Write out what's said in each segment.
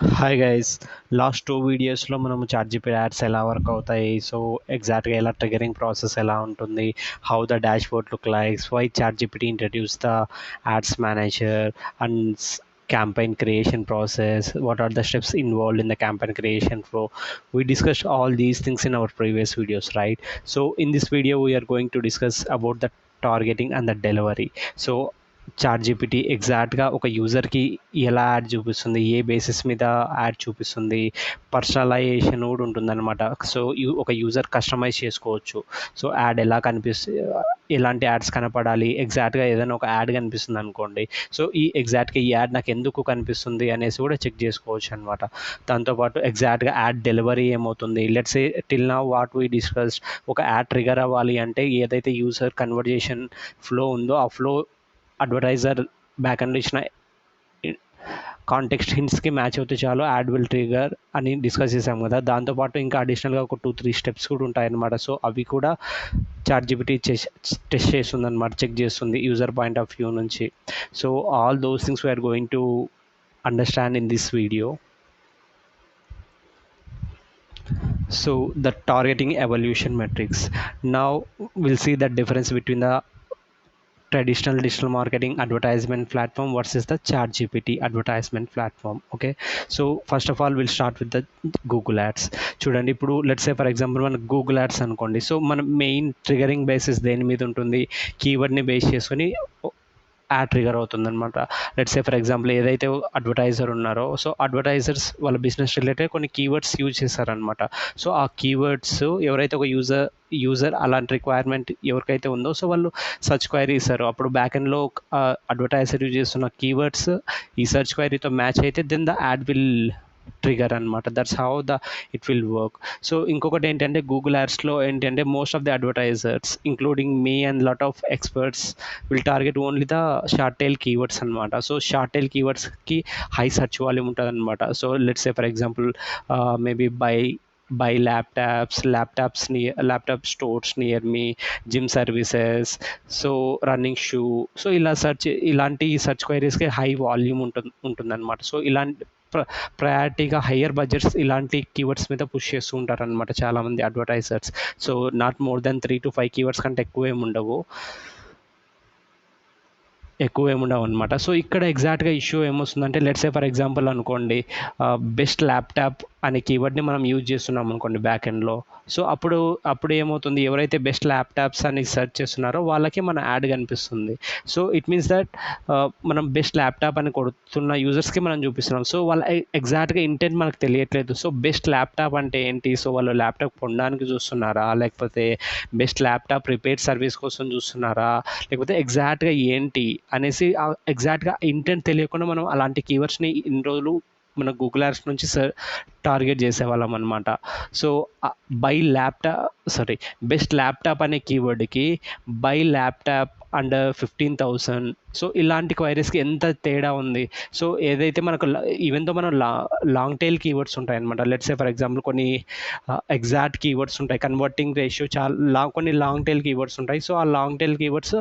Hi guys. Last 2 వీడియోస్‌లో మనము ChatGPT ads ఎలా వర్క్ అవుతాయి, సో ఎగ్జాక్ట్‌గా ఎలా ట్రిగ్గరింగ్ ప్రాసెస్ ఎలా ఉంటుంది, how the dashboard look likes, why ChatGPT introduce the ads manager and campaign creation process, what are the steps involved in the campaign creation flow. We discussed all these things in our previous videos, right? So in this video we are going to discuss about the targeting and the delivery. So ChatGPT ఎగ్జాక్ట్గా ఒక యూజర్కి ఎలా ad చూపిస్తుంది, ఏ basis మీద ad చూపిస్తుంది, personalisation కూడా ఉంటుందన్నమాట. సో ఒక యూజర్ కస్టమైజ్ చేసుకోవచ్చు. సో యాడ్ ఎలా కనిపిస్తుంది, ఎలాంటి యాడ్స్ కనపడాలి, ఎగ్జాక్ట్గా ఏదైనా ఒక యాడ్ కనిపిస్తుంది అనుకోండి, సో ఎగ్జాక్ట్గా ఈ యాడ్ నాకు ఎందుకు కనిపిస్తుంది అనేసి కూడా చెక్ చేసుకోవచ్చు అనమాట. దాంతోపాటు ఎగ్జాక్ట్గా యాడ్ డెలివరీ ఏమవుతుంది, let's say till now what we discussed, ఒక యాడ్ ట్రిగర్ అవ్వాలి అంటే ఏదైతే యూజర్ కన్వర్జేషన్ ఫ్లో ఉందో ఆ ఫ్లో అడ్వర్టైజర్ బ్యాక్ అండ్ ఇచ్చిన కాంటెక్స్ట్ హింట్స్కి మ్యాచ్ అవుతే చాలు యాడ్ విల్ ట్రిగర్ అని డిస్కస్ చేసాం కదా. దాంతోపాటు ఇంకా అడిషనల్గా ఒక 2-3 స్టెప్స్ కూడా ఉంటాయన్నమాట. సో అవి కూడా చాట్ జీపీటీ టెస్ట్ చేస్తుంది అనమాట, చెక్ చేస్తుంది యూజర్ పాయింట్ ఆఫ్ వ్యూ నుంచి. So all those things we are going to understand in this video. So the targeting evolution metrics. Now we'll see the difference between the traditional digital marketing advertisement platform versus the chat gpt advertisement platform. Okay, so first of all we'll start with the google ads. చూడండి, ఇప్పుడు let's say for example మన Google ads అనుకోండి. So మన main triggering basis దేని మీద ఉంటుంది, కీవర్డ్ని base చేసుకొని add trigger అవుతుందన్నమాట. లెట్స్ సే ఫర్ ఎగ్జాంపుల్ ఏదైతే అడ్వర్టైజర్ ఉన్నారో, సో అడ్వర్టైజర్స్ వాళ్ళ బిజినెస్ రిలేటెడ్ కొన్ని కీవర్డ్స్ యూజ్ చేస్తారనమాట. సో ఆ కీవర్డ్స్ ఎవరైతే ఒక యూజర్ అలాంటి రిక్వైర్మెంట్ ఎవరికైతే ఉందో, సో వాళ్ళు సర్చ్ క్వైరీ ఇస్తారు. అప్పుడు బ్యాక్ ఎండ్లో అడ్వర్టైజర్ యూజ్ చేస్తున్న కీవర్డ్స్ ఈ సర్చ్ క్వైరీతో మ్యాచ్ అయితే then the ad will trigger అనమాట. That's how the it will work. So ఇంకొకటి ఏంటంటే గూగుల్ యాడ్స్లో ఏంటంటే most of the advertisers including me and lot of experts will target only the short tail keywords అనమాట. So short tail కీవర్డ్స్కి high search volume ఉంటుంది అనమాట. So let's say for example maybe buy laptop stores near me, gym services, so running shoe. So ఇలాంటి search క్వైరీస్కి high volume ఉంటుందన్నమాట. So ఇలాంటి ప్రయారిటీగా higher budgets ఇలాంటి కీవర్డ్స్ మీద పుష్ చేస్తూ ఉంటారనమాట చాలామంది advertisers. So not more then 3 to 5 keywords కంటే ఎక్కువ ఏముండవు అనమాట. సో ఇక్కడ ఎగ్జాక్ట్గా ఇష్యూ ఏమొస్తుందంటే లెట్స్ సే ఫర్ ఎగ్జాంపుల్ అనుకోండి, బెస్ట్ ల్యాప్టాప్ అనే కీవర్డ్ని మనం యూజ్ చేస్తున్నాం అనుకోండి బ్యాక్ ఎండ్లో. సో అప్పుడు ఏమవుతుంది, ఎవరైతే బెస్ట్ ల్యాప్టాప్స్ అని సెర్చ్ చేస్తున్నారో వాళ్ళకి మన యాడ్ కనిపిస్తుంది. సో ఇట్ మీన్స్ దట్ మనం బెస్ట్ ల్యాప్టాప్ అని కొడుతున్న యూజర్స్కి మనం చూపిస్తున్నాం. సో వాళ్ళ ఎగ్జాక్ట్గా ఇంటెంట్ మనకు తెలియట్లేదు. సో బెస్ట్ ల్యాప్టాప్ అంటే ఏంటి, సో వాళ్ళు ల్యాప్టాప్ కొనడానికి చూస్తున్నారా, లేకపోతే బెస్ట్ ల్యాప్టాప్ రిపేర్ సర్వీస్ కోసం చూస్తున్నారా, లేకపోతే ఎగ్జాక్ట్గా ఏంటి అనేసి ఎగ్జాక్ట్గా ఇంటెంట్ తెలియకుండా మనం అలాంటి కీవర్డ్స్ని ఇన్ని రోజులు మన గూగుల్ యాడ్స్ నుంచి టార్గెట్ చేసేవాళ్ళం అనమాట. సో బెస్ట్ ల్యాప్టాప్ అనే కీవర్డ్కి బై ల్యాప్టాప్ అండర్ 15,000, సో ఇలాంటి క్వైరీస్కి ఎంత తేడా ఉంది. సో ఏదైతే మనకు ఈవెన్తో మనం లాంగ్ టైల్ కీవర్డ్స్ ఉంటాయి అనమాట. లెట్స్ సే ఫర్ ఎగ్జాంపుల్ కొన్ని ఎగ్జాక్ట్ కీవర్డ్స్ ఉంటాయి, కన్వర్టింగ్ రేషియో కొన్ని లాంగ్ టైల్ కీవర్డ్స్ ఉంటాయి. సో ఆ లాంగ్ టైల్ కీవర్డ్స్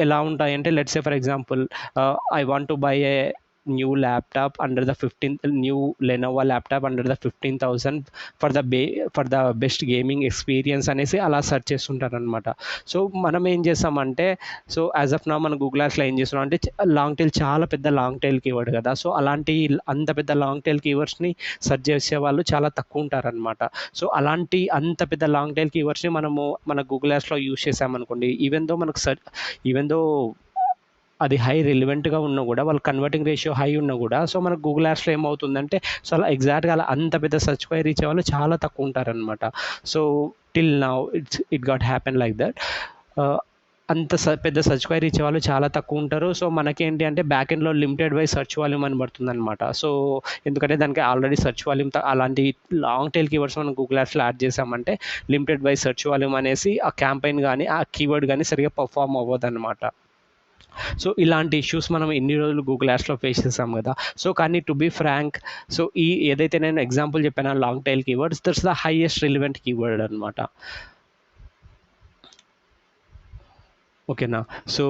ఎలా ఉంటాయంటే let's say for example I want to buy a new laptop under the new Lenovo laptop under the 15,000 for the best gaming experience అనేసి అలా search చేస్తుంటారనమాట. So మనం ఏం చేస్తామంటే, so as of నా మన Google యాడ్స్లో ఏం చేస్తున్నాం అంటే లాంగ్ టైల్ చాలా పెద్ద లాంగ్ టైల్ కీవర్డ్ కదా. సో అలాంటి అంత పెద్ద లాంగ్ టైల్ కీవర్డ్స్ని సెర్చ్ చేసే వాళ్ళు చాలా తక్కువ ఉంటారనమాట. సో అలాంటి అంత పెద్ద లాంగ్ టైల్ కీవర్డ్స్ని మనము మన గూగుల్ యాడ్స్లో యూజ్ చేసామనుకోండి, ఈవెన్ దో అది హై రిలివెంట్గా ఉన్నా కూడా, వాళ్ళ కన్వర్టింగ్ రేషియో హై ఉన్నా కూడా, సో మనకు గూగుల్ యాడ్స్లో ఏమవుతుందంటే సో అలా ఎగ్జాక్ట్గా అలా అంత పెద్ద సర్చ్ క్వైరీ ఇచ్చే వాళ్ళు చాలా తక్కువ ఉంటారనమాట. So till now it got happen like that. అంత పెద్ద సర్చ్ క్వైరీ ఇచ్చే వాళ్ళు చాలా తక్కువ ఉంటారు. సో మనకేంటి అంటే బ్యాక్ ఎండ్లో లిమిటెడ్ బై సర్చ్ వాల్యూమ్ అని పడుతుంది అనమాట. సో ఎందుకంటే దానికి ఆల్రెడీ సర్చ్ వాల్యూమ్ అలాంటి లాంగ్ టైల్ కీవర్డ్స్ మనం గూగుల్ యాడ్స్లో యాడ్ చేసామంటే లిమిటెడ్ బై సర్చ్ వాల్యూమ్ అనేసి ఆ క్యాంపెయిన్ కానీ ఆ కీవర్డ్ కానీ సరిగ్గా పర్ఫామ్ అవ్వదు అనమాట. సో ఇలాంటి ఇష్యూస్ మనం ఎన్ని రోజులు గూగుల్ యాడ్స్లో ఫేస్ చేసాం కదా. సో కానీ టు బీ ఫ్రాంక్, సో ఏదైతే నేను ఎగ్జాంపుల్ చెప్పాను long tail keywords, that's the highest relevant keyword అనమాట. ఓకేనా. So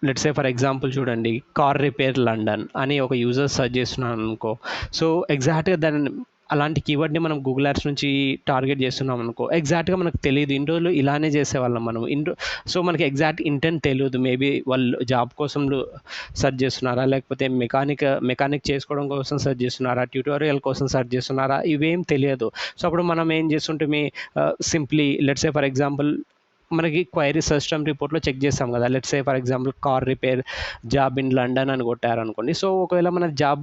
let's say for example చూడండి, కార్ రిపేర్ లండన్ అని ఒక యూజర్ సెర్చ్ చేస్తున్నాను అనుకో. సో ఎగ్జాక్ట్గా దాన్ని అలాంటి కీవర్డ్ని మనం గూగుల్ యాడ్స్ నుంచి టార్గెట్ చేస్తున్నాం అనుకో, ఎగ్జాక్ట్గా మనకు తెలియదు. ఇన్ని రోజులు ఇలానే చేసేవాళ్ళం మనం. సో మనకి ఎగ్జాక్ట్ ఇంటెంట్ తెలియదు. మేబీ వాళ్ళు జాబ్ కోసం సెర్చ్ చేస్తున్నారా, లేకపోతే మెకానిక్ చేసుకోవడం కోసం సెర్చ్ చేస్తున్నారా, ట్యూటోరియల్ కోసం సెర్చ్ చేస్తున్నారా, ఇవేం తెలియదు. సో అప్పుడు మనం ఏం చేస్తుంటే simply let's say for example మనకి క్వైరీ సెర్చ్ టర్మ్ రిపోర్ట్లో చెక్ చేస్తాం కదా. Let's say for example car repair job in London అని కొట్టారనుకోండి. సో ఒకవేళ మన జాబ్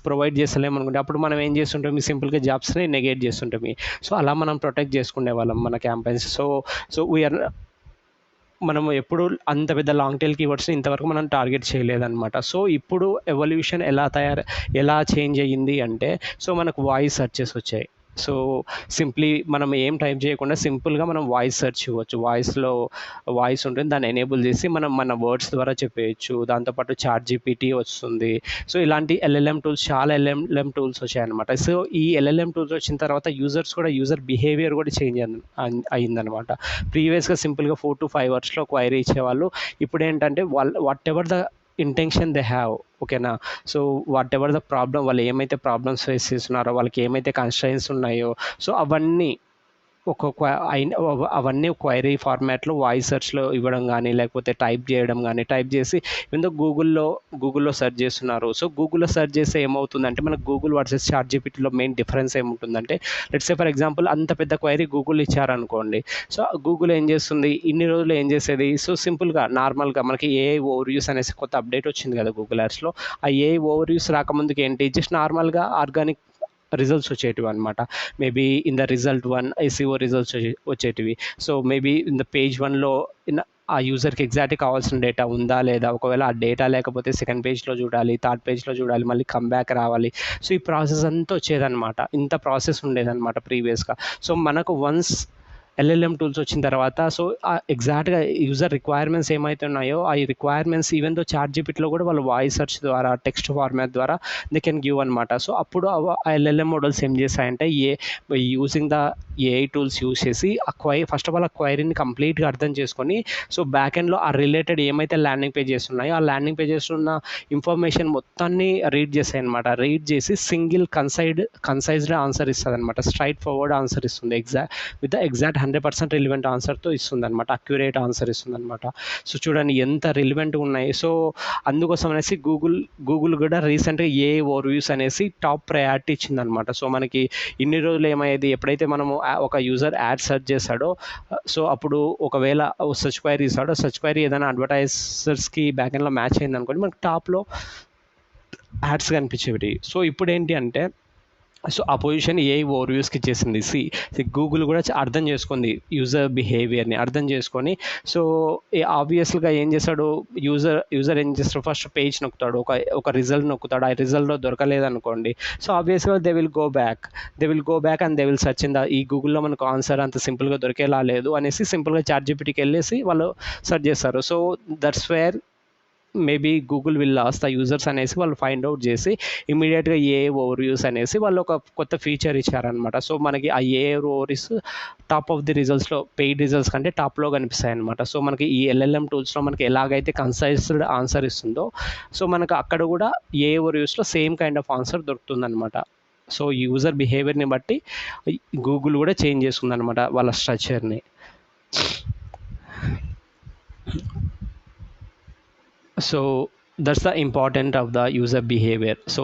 ప్రొవైడ్ చేస్తలేము అనుకుంటే అప్పుడు మనం ఏం చేస్తుంటాం, సింపుల్గా జాబ్స్ని నెగేట్ చేస్తుంటాం. సో అలా మనం ప్రొటెక్ట్ చేసుకునే వాళ్ళం మన క్యాంపెయిన్స్. సో వీఆర్ మనము ఎప్పుడు అంత పెద్ద లాంగ్ టైల్ కీవర్డ్స్ని ఇంతవరకు మనం టార్గెట్ చేయలేదన్నమాట. సో ఇప్పుడు ఎవల్యూషన్ ఎలా చేంజ్ అయ్యింది అంటే, సో మనకు వాయిస్ సెర్చెస్ వచ్చాయి. సో సింప్లీ మనం ఏం టైప్ చేయకుండా సింపుల్గా మనం వాయిస్ సెర్చ్ ఇవ్వచ్చు. వాయిస్ ఉంటుంది, దాన్ని ఎనేబుల్ చేసి మనం మన వర్డ్స్ ద్వారా చెప్పేయచ్చు. దాంతోపాటు చాట్ జీపీటీ వస్తుంది. సో ఇలాంటి చాలా ఎల్ఎల్ఎం టూల్స్ వచ్చాయన్నమాట. సో ఈ ఎల్ఎల్ఎం టూల్స్ వచ్చిన తర్వాత యూజర్ బిహేవియర్ కూడా చేంజ్ అయిందనమాట. ప్రీవియస్గా సింపుల్గా 4 to 5 అవర్స్లో క్వైరీ ఇచ్చేవాళ్ళు. ఇప్పుడు ఏంటంటే whatever the intention they have, ఓకేనా. So whatever the problem, వాళ్ళు ఏమైతే ప్రాబ్లమ్స్ ఫేస్ చేస్తున్నారో, వాళ్ళకి ఏమైతే కన్స్ట్రైన్స్ ఉన్నాయో, సో అవన్నీ క్వైరీ ఫార్మాట్లో వాయిస్ సెర్చ్లో ఇవ్వడం కానీ, లేకపోతే టైప్ చేసి ఎందుకు గూగుల్లో సెర్చ్ చేస్తున్నారు. సో గూగుల్లో సెర్చ్ చేస్తే ఏమవుతుందంటే, మనకు గూగుల్ వర్సెస్ చాట్ జీపీటీలో మెయిన్ డిఫరెన్స్ ఏముంటుందంటే, లెట్స్ సే ఫర్ ఎగ్జాంపుల్ అంత పెద్ద క్వైరీ గూగుల్ ఇచ్చారనుకోండి. సో గూగుల్ ఏం చేస్తుంది, ఇన్ని రోజులు ఏం చేసేది, సో సింపుల్గా నార్మల్గా మనకి ఏఐ ఓవర్వ్యూస్ అనేసి కొత్త అప్డేట్ వచ్చింది కదా గూగుల్ యాడ్స్లో. ఆ ఏఐ ఓవర్వ్యూస్ రాకముందుకు ఏంటి, జస్ట్ నార్మల్గా ఆర్గానిక్ రిజల్ట్స్ వచ్చేటివి అనమాట. Maybe in the result 1 SEO results వచ్చేటివి. So maybe in the page 1లో ఆ యూజర్కి ఎగ్జాక్ట్గా కావాల్సిన డేటా ఉందా లేదా, ఒకవేళ ఆ డేటా లేకపోతే సెకండ్ పేజ్లో చూడాలి, థర్డ్ పేజ్లో చూడాలి, మళ్ళీ కమ్బ్యాక్ రావాలి. సో ఈ ప్రాసెస్ అంతా వచ్చేదన్నమాట. ఇంత ప్రాసెస్ ఉండేదన్నమాట ప్రీవియస్గా. సో మనకు వన్స్ ఎల్ఎల్ఎం టూల్స్ వచ్చిన తర్వాత, సో ఎగ్జాక్ట్గా యూజర్ రిక్వైర్మెంట్స్ ఏమైతే ఉన్నాయో ఆ రిక్వైర్మెంట్స్ ఈవెన్ దో చాట్ జీపీటీలో కూడా వాళ్ళు వాయిస్ సెర్చ్ ద్వారా, టెక్స్ట్ ఫార్మాట్ ద్వారా దే కెన్ గివ్ అనమాట. సో అప్పుడు ఆ ఎల్ఎల్ఎం మోడల్స్ ఏం చేస్తాయంటే, using the AI tools use చేసి ఫస్ట్ ఆఫ్ ఆల్ ఆ క్వైరీని కంప్లీట్గా అర్థం చేసుకొని, సో బ్యాక్ ఎండ్లో ఆ రిలేటెడ్ ఏమైతే ల్యాండింగ్ పేజెస్ ఉన్నాయో ఆ ల్యాండింగ్ పేజెస్ ఉన్న ఇన్ఫర్మేషన్ మొత్తాన్ని రీడ్ చేస్తాయి అనమాట. రీడ్ చేసి సింగిల్ కన్సైజ్డ్ ఆన్సర్ ఇస్తుంది అనమాట. స్ట్రైట్ ఫార్వర్డ్ ఆన్సర్ ఇస్తుంది, విత్ ద ఎగ్జాక్ట్ 100% రిలివెంట్ ఆన్సర్తో ఇస్తుంది అనమాట. అక్యురేట్ ఆన్సర్ ఇస్తుంది అనమాట. సో చూడండి ఎంత రిలివెంట్గా ఉన్నాయి. సో అందుకోసం అనేసి గూగుల్ కూడా రీసెంట్గా ఏఐ ఓవర్వ్యూస్ అనేసి టాప్ ప్రయారిటీ ఇచ్చిందనమాట. సో మనకి ఇన్ని రోజులు ఏమయ్యేది, ఎప్పుడైతే మనము ఒక యూజర్ యాడ్ సెర్చ్ చేస్తాడో, సో అప్పుడు ఒకవేళ సెర్చ్ క్వైరీ ఇస్తాడో, సెర్చ్ క్వైరీ ఏదైనా అడ్వర్టైజర్స్కి బ్యాక్ ఎండ్లో మ్యాచ్ అయింది అనుకోండి, మనకి టాప్లో యాడ్స్ కనిపించేవి. సో ఇప్పుడు ఏంటి అంటే, సో ఆ పొజిషన్ ఏఐ ఓవర్వ్యూస్కి ఇచ్చేసింది. గూగుల్ కూడా అర్థం చేసుకుంది యూజర్ బిహేవియర్ని అర్థం చేసుకొని. సో ఆబ్వియస్గా ఏం చేస్తాడు, యూజర్ ఏం చేస్తాడు, ఫస్ట్ పేజ్ నొక్కుతాడు, ఒక రిజల్ట్ నొక్కుతాడు. ఆ రిజల్ట్లో దొరకలేదనుకోండి, సో ఆబ్వియస్గా they will go back and they will search in ఈ గూగుల్లో మనకు ఆన్సర్ అంత సింపుల్గా దొరికేలా లేదు అనేసి సింపుల్గా చాట్ జీపీటీకి వెళ్ళేసి వాళ్ళు సెర్చ్ చేస్తారు. So that's where maybe Google will lose the users అనేసి వాళ్ళు ఫైండ్ అవుట్ చేసి ఇమీడియట్గా ఏఐ ఓవర్వ్యూస్ అనేసి వాళ్ళు ఒక కొత్త ఫీచర్ ఇచ్చారనమాట. సో మనకి ఆ AI overviews top of the రిజల్ట్స్లో, పెయిడ్ రిజల్ట్స్ కంటే టాప్లో కనిపిస్తాయి అనమాట. సో మనకి ఈ ఎల్ఎల్ఎం టూల్స్లో మనకి ఎలాగైతే కన్సైజ్డ్ ఆన్సర్ ఇస్తుందో, సో మనకు అక్కడ కూడా ఏఐ ఓవర్వ్యూస్లో సేమ్ కైండ్ ఆఫ్ ఆన్సర్ దొరుకుతుందనమాట. సో యూజర్ బిహేవియర్ని బట్టి గూగుల్ కూడా చేంజ్ చేసుకుందనమాట వాళ్ళ స్ట్రక్చర్ని. So that's the important of the user behaviour. So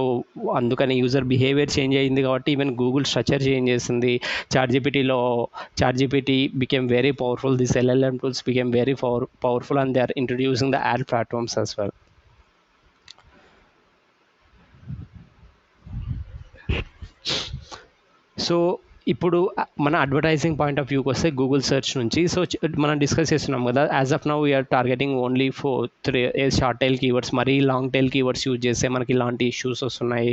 అందుకని యూజర్ బిహేవియర్ చేంజ్ అయ్యింది కాబట్టి ఈవెన్ గూగుల్ స్ట్రక్చర్ చేంజ్ చేసింది. ChatGPT became very powerful, this LLM tools became very powerful and they are introducing the ad platforms as well. So ఇప్పుడు మన advertising point of వ్యూకి వస్తే Google search నుంచి, so మనం discuss చేస్తున్నాం కదా, as of now we are targeting only 3 short tail keywords. మరీ long tail keywords use చేస్తే మనకి ఇలాంటి ఇష్యూస్ వస్తున్నాయి,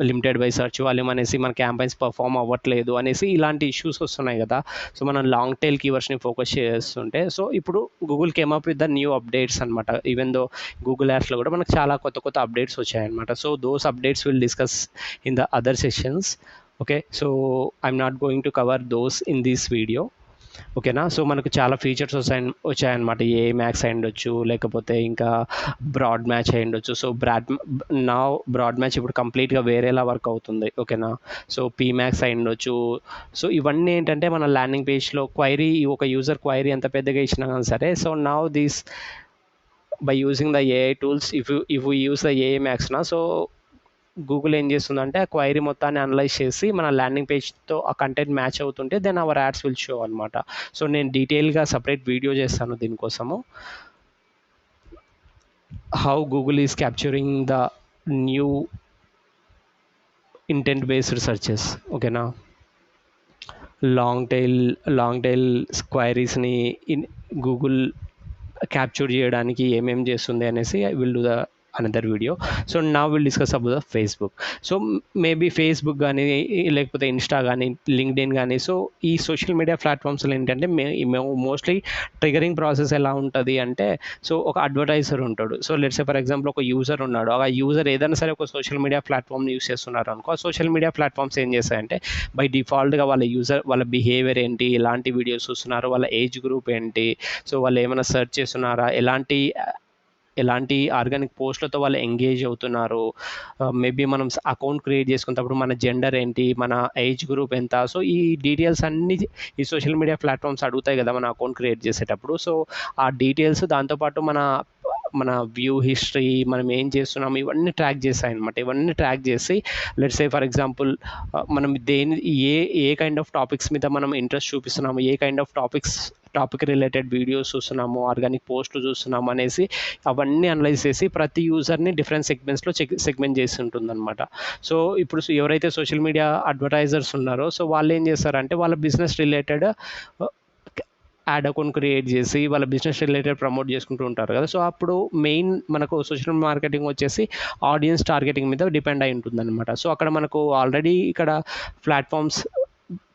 లిమిటెడ్ బై సెర్చ్ వాల్యూమ్ అనేసి మన క్యాంపెయిన్స్ పర్ఫామ్ అవ్వట్లేదు అనేసి ఇలాంటి ఇష్యూస్ వస్తున్నాయి కదా. సో మనం లాంగ్ టైల్ కీవర్డ్స్ని ఫోకస్ చేస్తుంటే, సో ఇప్పుడు Google came up with the new updates అనమాట. ఈవెన్ దో గూగుల్ యాప్స్లో కూడా మనకు చాలా కొత్త అప్డేట్స్ వచ్చాయన్నమాట. So those updates will discuss in the other sessions. Okay, so I'm not going to cover those in this video. ఓకేనా. So మనకు చాలా ఫీచర్స్ వచ్చాయన్నమాట. ఏఐ మ్యాక్స్ అయ్యుండొచ్చు, లేకపోతే ఇంకా బ్రాడ్ మ్యాచ్ అయ్యుండొచ్చు. సో బ్రాడ్ మ్యాచ్ ఇప్పుడు కంప్లీట్గా వేరేలా వర్క్ అవుతుంది. ఓకేనా. సో పీమ్యాక్స్ అయ్యుండొచ్చు. సో ఇవన్నీ ఏంటంటే మన ల్యాండింగ్ పేజ్లో ఒక యూజర్ క్వైరీ ఎంత పెద్దగా ఇచ్చినా కానీ సరే, so now these by using the AI tools, if you use the AI max నా, సో గూగుల్ ఏం చేస్తుందంటే ఆ క్వైరీ మొత్తాన్ని అనలైజ్ చేసి మన ల్యాండింగ్ పేజ్తో ఆ కంటెంట్ మ్యాచ్ అవుతుంటే then our ads will show అనమాట. సో నేను డీటెయిల్గా సపరేట్ వీడియో చేస్తాను దీనికోసము, how Google is capturing the new intent based searches. ఓకేనా. లాంగ్ టైల్ క్వైరీస్ని గూగుల్ క్యాప్చర్ చేయడానికి ఏమేం చేస్తుంది అనేసి I will do the another video. So నా will discuss about the Facebook. So maybe Facebook కానీ, లేకపోతే ఇన్స్టా కానీ, లింక్డ్ఇన్ కానీ, సో ఈ సోషల్ మీడియా ప్లాట్ఫామ్స్లో ఏంటంటే మోస్ట్లీ ట్రిగరింగ్ ప్రాసెస్ ఎలా ఉంటుంది అంటే, సో ఒక అడ్వర్టైజర్ ఉంటాడు. So let's say for example ఒక యూజర్ ఉన్నాడు. ఆ యూజర్ ఏదైనా సరే ఒక సోషల్ మీడియా ప్లాట్ఫామ్ని యూస్ చేస్తున్నారు అనుకో, ఆ సోషల్ మీడియా ప్లాట్ఫామ్స్ ఏం చేస్తాయంటే బై డిఫాల్ట్గా వాళ్ళ బిహేవియర్ ఏంటి, ఎలాంటి వీడియోస్ చూస్తున్నారు, వాళ్ళ ఏజ్ గ్రూప్ ఏంటి, సో వాళ్ళు ఏమైనా సెర్చ్ చేస్తున్నారా, ఎలాంటి ఆర్గానిక్ పోస్ట్లతో వాళ్ళు ఎంగేజ్ అవుతున్నారు, మేబీ మనం అకౌంట్ క్రియేట్ చేసుకున్నప్పుడు మన జెండర్ ఏంటి, మన ఏజ్ గ్రూప్ ఎంత, సో ఈ డీటెయిల్స్ అన్నీ ఈ సోషల్ మీడియా ప్లాట్ఫామ్స్ అడుగుతాయి కదా మన అకౌంట్ క్రియేట్ చేసేటప్పుడు. సో ఆ డీటెయిల్స్ దాంతోపాటు మన వ్యూ హిస్టరీ, మనం ఏం చేస్తున్నాము, ఇవన్నీ ట్రాక్ చేస్తాయి అనమాట. ఇవన్నీ ట్రాక్ చేసి లెట్స్ సే ఫర్ ఎగ్జాంపుల్ మనం ఏ కైండ్ ఆఫ్ టాపిక్స్ మీద మనం ఇంట్రెస్ట్ చూపిస్తున్నాము, a kind of topic related videos చూస్తున్నాము, ఆర్గానిక్ పోస్టులు చూస్తున్నాము అనేసి అవన్నీ అనలైజ్ చేసి ప్రతి యూజర్ని డిఫరెంట్ సెగ్మెంట్స్లో సెగ్మెంట్ చేసి ఉంటుందన్నమాట. సో ఇప్పుడు ఎవరైతే సోషల్ మీడియా అడ్వర్టైజర్స్ ఉన్నారో, సో వాళ్ళు ఏం చేస్తారంటే వాళ్ళ business related add account create చేసి వాళ్ళ బిజినెస్ రిలేటెడ్ ప్రమోట్ చేసుకుంటూ ఉంటారు కదా. సో అప్పుడు మెయిన్ మనకు సోషల్ మార్కెటింగ్ వచ్చేసి ఆడియన్స్ టార్గెటింగ్ మీద డిపెండ్ అయి ఉంటుంది అనమాట. సో అక్కడ మనకు ఆల్రెడీ ఇక్కడ ప్లాట్ఫామ్స్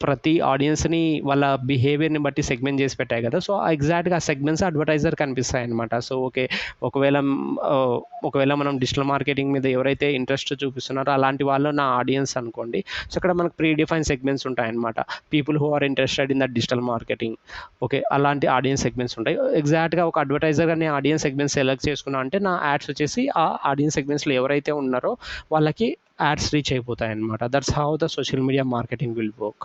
ప్రతి ఆడియన్స్ని వాళ్ళ బిహేవియర్ని బట్టి సెగ్మెంట్ చేసి పెట్టాయి కదా. సో ఎగ్జాక్ట్గా ఆ సెగ్మెంట్స్ అడ్వర్టైజర్ కనిపిస్తాయి అనమాట. సో ఒకవేళ మనం డిజిటల్ మార్కెటింగ్ మీద ఎవరైతే ఇంట్రెస్ట్ చూపిస్తున్నారో అలాంటి వాళ్ళు నా ఆడియన్స్ అనుకోండి. సో అక్కడ మనకు ప్రీ డిఫైన్ సెగ్మెంట్స్ ఉంటాయన్నమాట. People who are interested in the digital marketing, okay, అలాంటి ఆడియన్స్ సెగ్మెంట్స్ ఉంటాయి. ఎగ్జాక్ట్గా ఒక అడ్వర్టైజర్గా నేను ఆడియన్స్ సెగ్మెంట్స్ సెలెక్ట్ చేసుకున్నా అంటే నా యాడ్స్ వచ్చేసి ఆ ఆడియన్స్ సెగ్మెంట్స్లో ఎవరైతే ఉన్నారో వాళ్ళకి యాడ్స్ రీచ్ అయిపోతాయి అనమాట. That's how the social media marketing will work.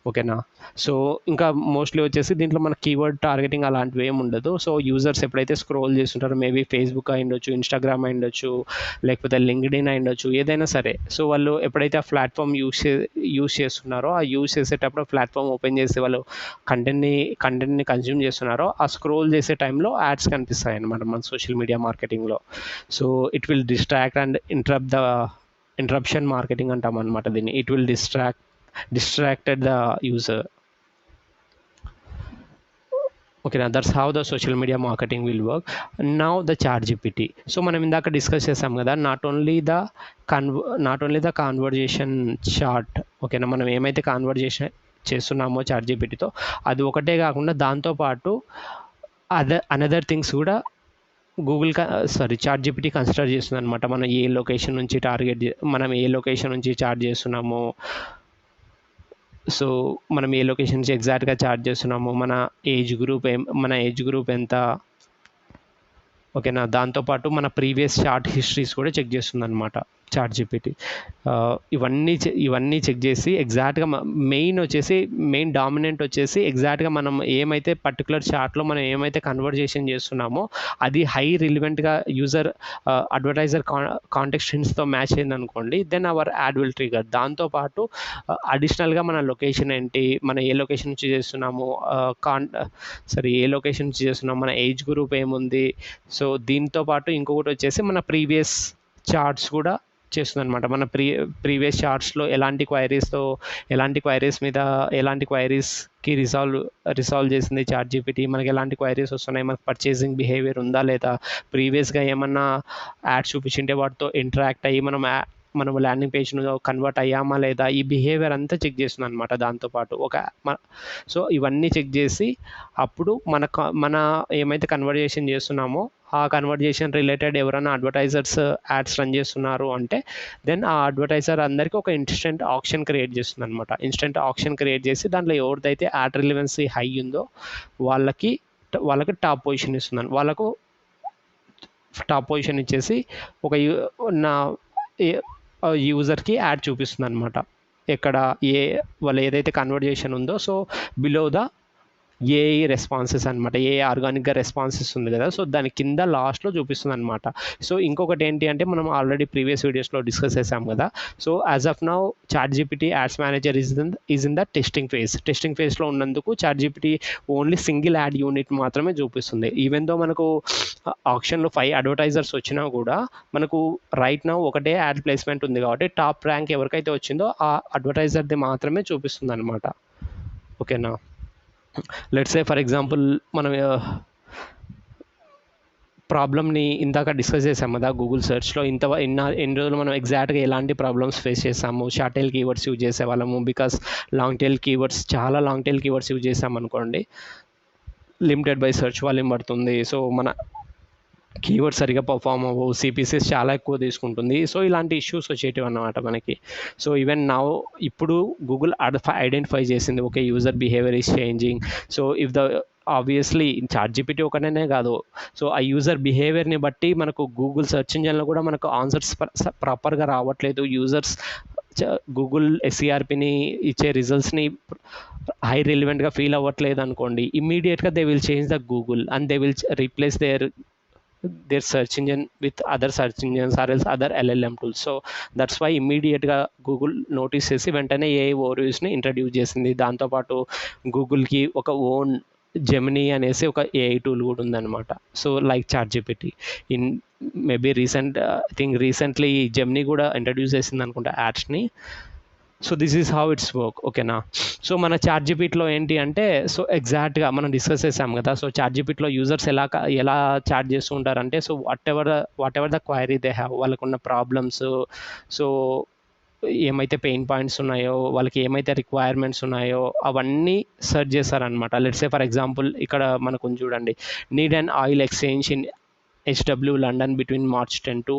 ఓకేనా. సో ఇంకా మోస్ట్లీ వచ్చేసి దీంట్లో మన కీవర్డ్ టార్గెటింగ్ అలాంటివి ఏమి ఉండదు. సో యూజర్స్ ఎప్పుడైతే స్క్రోల్ చేస్తుంటారో, మేబీ ఫేస్బుక్ అయ్యుండొచ్చు, ఇన్స్టాగ్రామ్ అయ్యుండొచ్చు, లేకపోతే లింక్డ్ఇన్ అయ్యుండొచ్చు, ఏదైనా సరే. సో వాళ్ళు ఎప్పుడైతే ఆ ప్లాట్ఫామ్ యూస్ చేస్తున్నారో, ఆ యూస్ చేసేటప్పుడు ప్లాట్ఫామ్ ఓపెన్ చేసి వాళ్ళు కంటెంట్ని కన్జ్యూమ్ చేస్తున్నారో, ఆ స్క్రోల్ చేసే టైంలో యాడ్స్ కనిపిస్తాయి అనమాట మన సోషల్ మీడియా మార్కెటింగ్లో. So it will distract and interruption marketing అంటాం అనమాట దీన్ని. It will distracted the user. ఓకేనా. That's how the social media marketing will work. Now the ChatGPT. So మనం ఇందాక డిస్కస్ చేసాం కదా, not only the conversation chart. ఓకేనా. మనం ఏమైతే కాన్వర్జేషన్ చేస్తున్నామో ChatGPTతో, అది ఒకటే కాకుండా దాంతోపాటు అనదర్ థింగ్స్ కూడా ChatGPT కన్సిడర్ చేస్తుంది అనమాట. మనం ఏ లొకేషన్ నుంచి చార్జ్ చేస్తున్నామో, సో మనం ఏ లొకేషన్ నుంచి ఎగ్జాక్ట్గా చార్జ్ చేస్తున్నాము, మన ఏజ్ గ్రూప్ ఎంత, ఓకేనా. దాంతోపాటు మన ప్రీవియస్ చార్ట్ హిస్టరీస్ కూడా చెక్ చేస్తుంది అనమాట ChatGPT. ఇవన్నీ చెక్ చేసి ఎగ్జాక్ట్గా మెయిన్ డామినెంట్ వచ్చేసి ఎగ్జాక్ట్గా మనం ఏమైతే పర్టికులర్ చార్ట్లో మనం ఏమైతే కన్వర్జేషన్ చేస్తున్నామో అది హై రిలివెంట్గా అడ్వర్టైజర్ కాంటెక్స్ట్తో మ్యాచ్ అయింది అనుకోండి, then our ad will trigger. దాంతోపాటు అడిషనల్గా మన లొకేషన్ ఏంటి, మన ఏ లొకేషన్ నుంచి చేస్తున్నాము, మన ఏజ్ గ్రూప్ ఏముంది, సో దీంతో పాటు ఇంకొకటి వచ్చేసి మన ప్రీవియస్ చార్ట్స్ కూడా చేస్తుంది అనమాట. మన ప్రీవియస్ చార్ట్స్లో ఎలాంటి క్వైరీస్కి రిసాల్వ్ చేసింది ChatGPT, మనకి ఎలాంటి క్వైరీస్ వస్తున్నాయి, మనకు పర్చేసింగ్ బిహేవియర్ ఉందా లేదా, ప్రీవియస్గా ఏమన్నా యాడ్స్ చూపించింటే వాటితో ఇంటరాక్ట్ అయ్యి మనం ల్యాండింగ్ పేజ్ను కన్వర్ట్ అయ్యామా లేదా, ఈ బిహేవియర్ అంతా చెక్ చేస్తుంది అనమాట. దాంతోపాటు సో ఇవన్నీ చెక్ చేసి అప్పుడు మన ఏమైతే కన్వర్జేషన్ చేస్తున్నామో ఆ కన్వర్జేషన్ రిలేటెడ్ ఎవరైనా అడ్వర్టైజర్స్ యాడ్స్ రన్ చేస్తున్నారు అంటే దెన్ ఆ అడ్వర్టైజర్ అందరికీ ఒక ఇన్స్టెంట్ ఆప్షన్ క్రియేట్ చేస్తుంది అనమాట. ఇన్స్టెంట్ ఆప్షన్ క్రియేట్ చేసి దాంట్లో ఎవరిదైతే యాడ్ రిలవెన్సీ హై ఉందో వాళ్ళకి టాప్ పొజిషన్ ఇస్తుంది. వాళ్ళకు టాప్ పొజిషన్ ఇచ్చేసి ఒక నా యూజర్కి యాడ్ చూపిస్తుంది అనమాట. ఎక్కడ వాళ్ళు ఏదైతే కన్వర్జేషన్ ఉందో so below the AI responses అనమాట. ఏ ఆర్గానిక్గా రెస్పాన్సెస్ ఉంది కదా, సో దాని కింద లాస్ట్లో చూపిస్తుంది అనమాట. సో ఇంకొకటి ఏంటి అంటే మనం ఆల్రెడీ ప్రీవియస్ వీడియోస్లో డిస్కస్ చేసాం కదా. So as of now ChatGPT ads manager is in the testing ఫేజ్లో ఉన్నందుకు ChatGPT only single add unit మాత్రమే చూపిస్తుంది. ఈవెన్ దో మనకు ఆప్షన్లో 5 అడ్వర్టైజర్స్ వచ్చినా కూడా మనకు రైట్ నౌ ఒకటే యాడ్ ప్లేస్మెంట్ ఉంది కాబట్టి టాప్ ర్యాంక్ ఎవరికైతే వచ్చిందో ఆ అడ్వర్టైజర్ది మాత్రమే చూపిస్తుంది అనమాట. ఓకేనా. లెట్స్ సే ఫర్ ఎగ్జాంపుల్ మనం ప్రాబ్లమ్ని ఇందాక డిస్కస్ చేసాం కదా గూగుల్ సెర్చ్లో. ఎన్ని రోజులు మనం ఎగ్జాక్ట్గా ఎలాంటి ప్రాబ్లమ్స్ ఫేస్ చేసాము. షార్ట్ టైల్ కీవర్డ్స్ యూజ్ చేసేవాళ్ళము బికాస్ చాలా లాంగ్ టైల్ కీవర్డ్స్ యూజ్ చేసాం అనుకోండి, లిమిటెడ్ బై సెర్చ్ వాల్యూమ్ పడుతుంది. సో మన కీవర్డ్ సరిగా పర్ఫామ్ అవ్వవు, సిపిసిస్ చాలా ఎక్కువ తీసుకుంటుంది. సో ఇలాంటి ఇష్యూస్ వచ్చేటివి అన్నమాట మనకి. సో ఈవెన్ నా ఇప్పుడు గూగుల్ ఐడెంటిఫై చేసింది okay user behaviour is changing. So if the obviously ChatGPT ఒకనే కాదు, సో ఆ యూజర్ బిహేవియర్ని బట్టి మనకు గూగుల్ సెర్చ్ ఇంజన్లో కూడా మనకు ఆన్సర్స్ ప్రాపర్గా రావట్లేదు. యూజర్స్ గూగుల్ SERPని ఇచ్చే రిజల్ట్స్ని హై రిలివెంట్గా ఫీల్ అవ్వట్లేదు అనుకోండి, ఇమ్మీడియట్గా they will change the Google and they will replace their search engine with other search engines or else other LLM tools. So that's why ఇమ్మీడియట్గా Google notice చేసి వెంటనే AI ఓవర్వ్యూస్ని introduce చేసింది. దాంతోపాటు గూగుల్కి ఒక ఓన్ జెమినీ అనేసి ఒక AI టూల్ కూడా ఉందన్నమాట. So like ChatGPT in maybe recently Gemini కూడా ఇంట్రడ్యూస్ చేసింది అనుకుంటా యాడ్స్ని. So this is how it's work. ఓకేనా. సో మన ChatGPTలో ఏంటి అంటే సో ఎగ్జాక్ట్గా మనం డిస్కస్ చేసాం కదా. సో ChatGPTలో యూజర్స్ ఎలా చాట్ చేస్తూ ఉంటారంటే so whatever the query they have, వాళ్ళకున్న ప్రాబ్లమ్స్, సో ఏమైతే పెయిన్ పాయింట్స్ ఉన్నాయో, వాళ్ళకి ఏమైతే రిక్వైర్మెంట్స్ ఉన్నాయో అవన్నీ సెర్చ్ చేస్తారనమాట. లెట్స్ సే ఫర్ ఎగ్జాంపుల్ ఇక్కడ మనకు చూడండి, need and oil exchange in HW London between March 10 to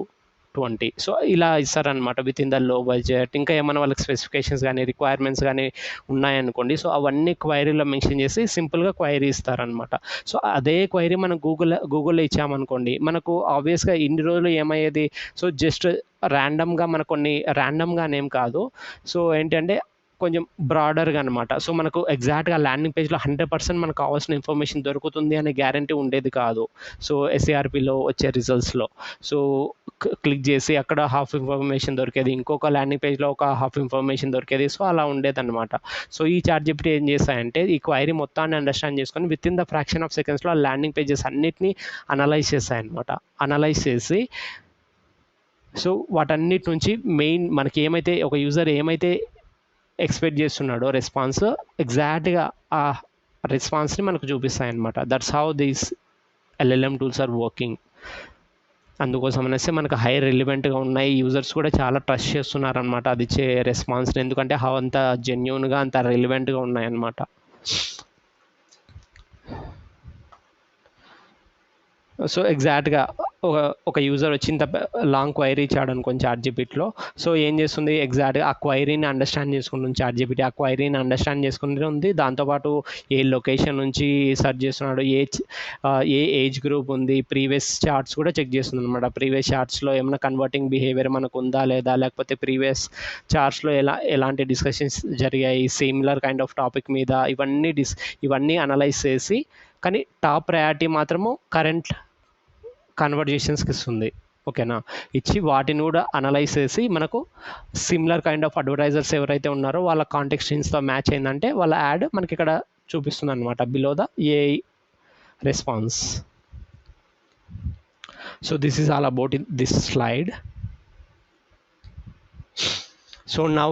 20. So ఇలా ఇస్తారనమాట with in the low budget. ఇంకా ఏమైనా వాళ్ళకి స్పెసిఫికేషన్స్ కానీ రిక్వైర్మెంట్స్ కానీ ఉన్నాయనుకోండి, సో అవన్నీ క్వైరీలో మెన్షన్ చేసి సింపుల్గా క్వైరీ ఇస్తారనమాట. సో అదే క్వైరీ మనం గూగుల్లో ఇచ్చామనుకోండి, మనకు ఆబ్వియస్గా ఇన్ని రోజులు ఏమయ్యేది, సో జస్ట్ ర్యాండమ్గా మనకు కొన్ని ర్యాండమ్గానేం కాదు, సో ఏంటంటే కొంచెం బ్రాడర్గా అనమాట. సో మనకు ఎగ్జాక్ట్గా ల్యాండింగ్ పేజ్లో 100% మనకు కావాల్సిన ఇన్ఫర్మేషన్ దొరుకుతుంది అనే గ్యారంటీ ఉండేది కాదు. సో SERPలో వచ్చే రిజల్ట్స్లో సో క్లిక్ చేసి అక్కడ హాఫ్ ఇన్ఫర్మేషన్ దొరికేది, ఇంకొక ల్యాండింగ్ పేజ్లో ఒక హాఫ్ ఇన్ఫర్మేషన్ దొరికేది. సో అలా ఉండేదన్నమాట. సో ఈ ChatGPT ఏం చేస్తాయంటే ఈ క్వైరీ మొత్తాన్ని అండర్స్టాండ్ చేసుకొని with in the fraction of సెకండ్స్లో ఆ ల్యాండింగ్ పేజెస్ అన్నిటినీ అనలైజ్ చేస్తాయన్నమాట. అనలైజ్ చేసి సో వాటన్నిటి నుంచి మెయిన్ మనకి ఏమైతే ఒక యూజర్ ఏమైతే ఎక్స్పెక్ట్ చేస్తున్నాడో రెస్పాన్స్, ఎగ్జాక్ట్గా ఆ రెస్పాన్స్ని మనకు చూపిస్తాయన్నమాట. That's how these LLM tools are working. అందుకోసం అనేసి మనకు హై రిలివెంట్గా ఉన్నాయి, యూజర్స్ కూడా చాలా ట్రస్ట్ చేస్తున్నారనమాట అది ఇచ్చే రెస్పాన్స్ని, ఎందుకంటే అంత జెన్యూన్గా అంత రిలివెంట్గా ఉన్నాయన్నమాట. సో ఎగ్జాక్ట్గా ఒక యూజర్ వచ్చి ఇంత లాంగ్ క్వైరీ ఇచ్చాడు అనుకోండి ChatGPTలో, సో ఏం చేస్తుంది ఎగ్జాక్ట్గా ఆ క్వైరీని అండర్స్టాండ్ చేసుకుంటుంది ChatGPT. ఆ క్వైరీని అండర్స్టాండ్ చేసుకుంటుంది, దాంతోపాటు ఏ లొకేషన్ నుంచి సెర్చ్ చేస్తున్నాడు, ఏ ఏజ్ గ్రూప్ ఉంది, ప్రీవియస్ చార్ట్స్ కూడా చెక్ చేస్తుంది అనమాట. ప్రీవియస్ చార్ట్స్లో ఏమైనా కన్వర్టింగ్ బిహేవియర్ మనకు ఉందా లేదా, లేకపోతే ప్రీవియస్ చార్ట్స్లో ఎలాంటి డిస్కషన్స్ జరిగాయి సిమిలర్ కైండ్ ఆఫ్ టాపిక్ మీద, ఇవన్నీ అనలైజ్ చేసి కానీ టాప్ ప్రయారిటీ మాత్రము కరెంట్ కన్వర్జేషన్స్కి ఇస్తుంది. ఓకేనా. ఇచ్చి వాటిని కూడా అనలైజ్ చేసి మనకు సిమిలర్ కైండ్ ఆఫ్ అడ్వర్టైజర్స్ ఎవరైతే ఉన్నారో వాళ్ళ కాంటెక్స్ట్తో మ్యాచ్ అయిందంటే వాళ్ళ యాడ్ మనకి ఇక్కడ చూపిస్తుంది అనమాట below the AI response. So this is all about this slide. So now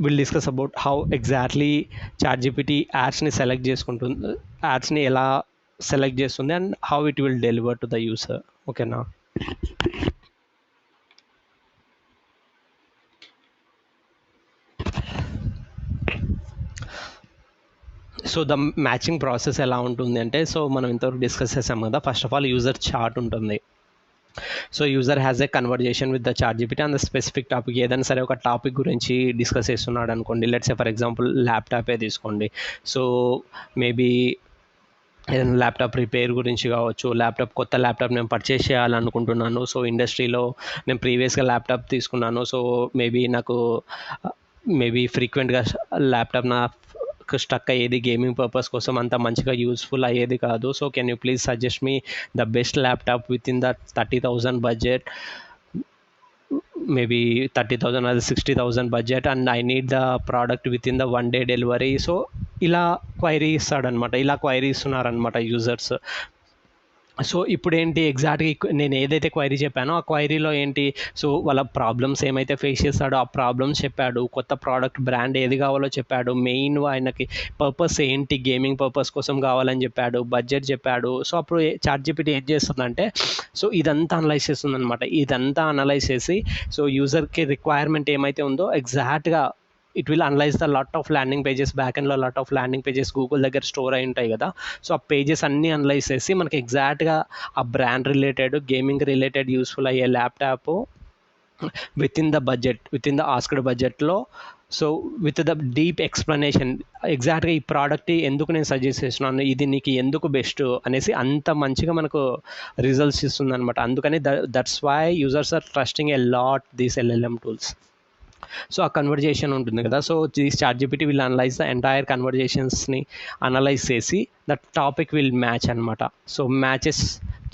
will discuss about how exactly ChatGPT యాడ్స్ని సెలెక్ట్ చేసుకుంటుంది, యాడ్స్ని ఎలా సెలెక్ట్ చేస్తుంది and how it will deliver to the user. ఓకేనా. సో ద మ్యాచింగ్ ప్రాసెస్ ఎలా ఉంటుంది అంటే, so మనం ఇంతవరకు డిస్కస్ చేసాం కదా. First of all user chart ఉంటుంది. So user has a conversation with the ChatGPT on the specific topic. ఏదైనా సరే ఒక టాపిక్ గురించి డిస్కస్ చేస్తున్నాడు అనుకోండి. లెట్స్ సే ఫర్ ఎగ్జాంపుల్ ల్యాప్టాపే తీసుకోండి. సో మేబీ ఏదైనా ల్యాప్టాప్ రిపేర్ గురించి కావచ్చు, కొత్త ల్యాప్టాప్ నేను పర్చేస్ చేయాలనుకుంటున్నాను. సో ఇండస్ట్రీలో నేను ప్రీవియస్గా ల్యాప్టాప్ తీసుకున్నాను. సో మేబీ ఫ్రీక్వెంట్గా ల్యాప్టాప్ నాకు స్టక్ అయ్యేది, గేమింగ్ పర్పస్ కోసం అంత మంచిగా యూస్ఫుల్ అయ్యేది కాదు. So can you please suggest me the best laptop with in the 30,000 budget, maybe 30,000 అది 60,000 budget, and I need the product with in the 1 day delivery. So ఇలా query ఇస్తాడనమాట. ఇలా query ఇస్తున్నారనమాట users. So ఇప్పుడు ఏంటి ఎగ్జాక్ట్గా నేను ఏదైతే క్వైరీ చెప్పానో ఆ క్వైరీలో ఏంటి, సో వాళ్ళ ప్రాబ్లమ్స్ ఏమైతే ఫేస్ చేస్తాడో ఆ ప్రాబ్లమ్స్ చెప్పాడు, కొత్త ప్రోడక్ట్ బ్రాండ్ ఏది కావాలో చెప్పాడు, మెయిన్ ఆయనకి పర్పస్ ఏంటి, గేమింగ్ పర్పస్ కోసం కావాలని చెప్పాడు, బడ్జెట్ చెప్పాడు. సో అప్పుడు చాట్ జీపీటీ ఏం చేస్తుందంటే, సో ఇదంతా అనలైజ్ చేస్తుంది అనమాట. ఇదంతా అనలైజ్ చేసి సో యూజర్కి రిక్వైర్మెంట్ ఏమైతే ఉందో ఎగ్జాక్ట్గా it will analyse the lot of landing pages, back ఎండ్లో lot of landing pages Google దగ్గర స్టోర్ అయి ఉంటాయి కదా. సో ఆ పేజెస్ అన్నీ అనలైజ్ చేసి మనకి ఎగ్జాక్ట్గా ఆ brand related, gaming related useful అయ్యే laptop with in the asked బడ్జెట్లో, so with the deep explanation, ఎగ్జాక్ట్గా ఈ ప్రోడక్ట్ ఎందుకు నేను సజెస్ట్ చేస్తున్నాను, ఇది నీకు ఎందుకు బెస్ట్ అనేసి అంత మంచిగా మనకు రిజల్ట్స్ ఇస్తుంది అనమాట. అందుకని that's why users are trusting a lot these LLM tools. So ఆ కన్వర్జేషన్ ఉంటుంది కదా. So this ChatGPT will analyse the entire కన్వర్జేషన్స్ని అనలైజ్ చేసి దట్ టాపిక్ విల్ మ్యాచ్ అనమాట. So matches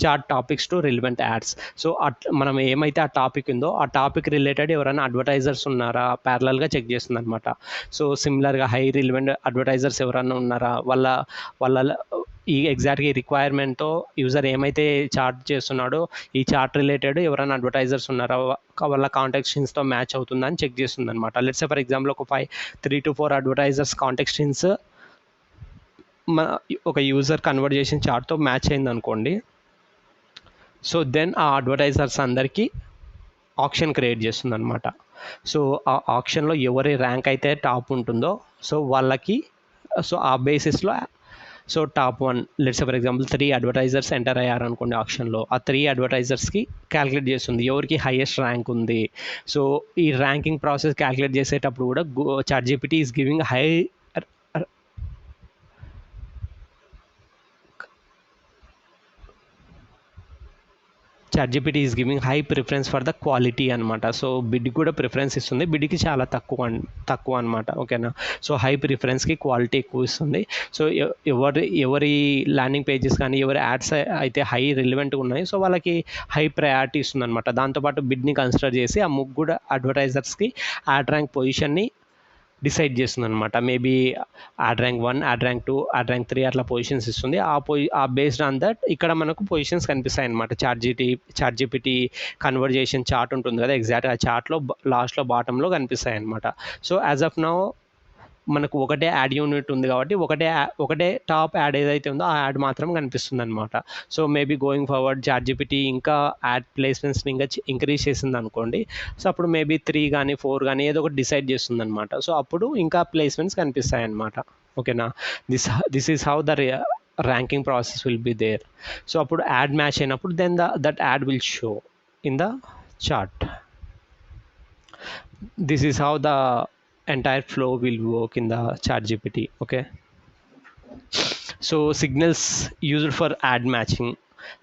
chat topics to relevant ads. So మనం ఏమైతే ఆ topic ఉందో ఆ టాపిక్ రిలేటెడ్ ఎవరైనా అడ్వర్టైజర్స్ ఉన్నారా ప్యారలల్గా చెక్ చేస్తుంది అనమాట. సో సిమిలర్గా హై రిలవెంట్ అడ్వర్టైజర్స్ ఎవరైనా ఉన్నారా, వాళ్ళ ఈ ఎగ్జాక్ట్గా ఈ రిక్వైర్మెంట్తో యూజర్ ఏమైతే చార్ట్ చేస్తున్నాడో ఈ చార్ట్ రిలేటెడ్ ఎవరైనా అడ్వర్టైజర్స్ ఉన్నారా, వాళ్ళ కాంటాక్ట్స్తో మ్యాచ్ అవుతుందా అని చెక్ చేస్తుంది అనమాట. లెట్స్ సే ఫర్ ఎగ్జాంపుల్ ఒక 3 to 4 అడ్వర్టైజర్స్ కాంటాక్ట్స్ ఒక యూజర్ కన్వర్జేషన్ చార్ట్తో మ్యాచ్ అయింది అనుకోండి. సో దెన్ ఆ అడ్వర్టైజర్స్ అందరికీ ఆప్షన్ క్రియేట్ చేస్తుంది అనమాట. సో ఆ ఆప్షన్లో ఎవరి ర్యాంక్ అయితే టాప్ ఉంటుందో సో వాళ్ళకి, సో ఆ బేసిస్లో so top 1 let's for example 3 advertisers enter అయ్యారు అనుకోండి ఆప్షన్లో, ఆ 3 అడ్వర్టైజర్స్కి క్యాలిక్యులేట్ చేస్తుంది ఎవరికి హైయెస్ట్ ర్యాంక్ ఉంది. సో ఈ ర్యాంకింగ్ ప్రాసెస్ క్యాలిక్యులేట్ చేసేటప్పుడు కూడా ChatGPT is giving ChatGPT is giving high preference for the quality అనమాట. సో బిడ్కి కూడా ప్రిఫరెన్స్ ఇస్తుంది, బిడ్కి చాలా తక్కువ అనమాట. ఓకేనా. సో హై ప్రిఫరెన్స్కి క్వాలిటీ ఎక్కువ ఇస్తుంది. సో ఎవరి ల్యాండింగ్ పేజెస్ కానీ ఎవరి యాడ్స్ అయితే హై రిలవెంట్గా ఉన్నాయి సో వాళ్ళకి హై ప్రయారిటీ ఇస్తుంది అనమాట. దాంతోపాటు బిడ్ని కన్సిడర్ చేసి ఆ ముగ్గురు అడ్వర్టైజర్స్కి యాడ్ ర్యాంక్ పొజిషన్ని డిసైడ్ చేస్తుంది అనమాట. Maybe add rank 1, add rank 2, add rank 3 అట్లా పొజిషన్స్ ఇస్తుంది. ఆ బేస్డ్ ఆన్ దట్ ఇక్కడ మనకు పొజిషన్స్ కనిపిస్తాయి అనమాట. చాట్ జీపీటీ కన్వర్జేషన్ చార్ట్ ఉంటుంది కదా, ఎగ్జాక్ట్ ఆ చార్ట్లో లాస్ట్లో బాటంలో కనిపిస్తాయి అనమాట. సో యాజ్ ఆఫ్ నౌ మనకు ఒకటే యాడ్ యూనిట్ ఉంది కాబట్టి ఒకటే టాప్ యాడ్ ఏదైతే ఉందో ఆ యాడ్ మాత్రం కనిపిస్తుంది అనమాట. So maybe going forward ChatGPT ఇంకా యాడ్ ప్లేస్మెంట్స్ని ఇంకా ఇంక్రీజ్ చేసింది అనుకోండి. సో అప్పుడు మేబీ 3 కానీ 4 కానీ ఏదో ఒకటి డిసైడ్ చేస్తుంది అనమాట. సో అప్పుడు ఇంకా ప్లేస్మెంట్స్ కనిపిస్తాయి అనమాట. ఓకేనా. This is how the ranking process will be there. So అప్పుడు యాడ్ మ్యాచ్ అయినప్పుడు then that ad will show in the chat. This is how the entire flow will work in the chat gpt. Okay, so signals used for ad matching.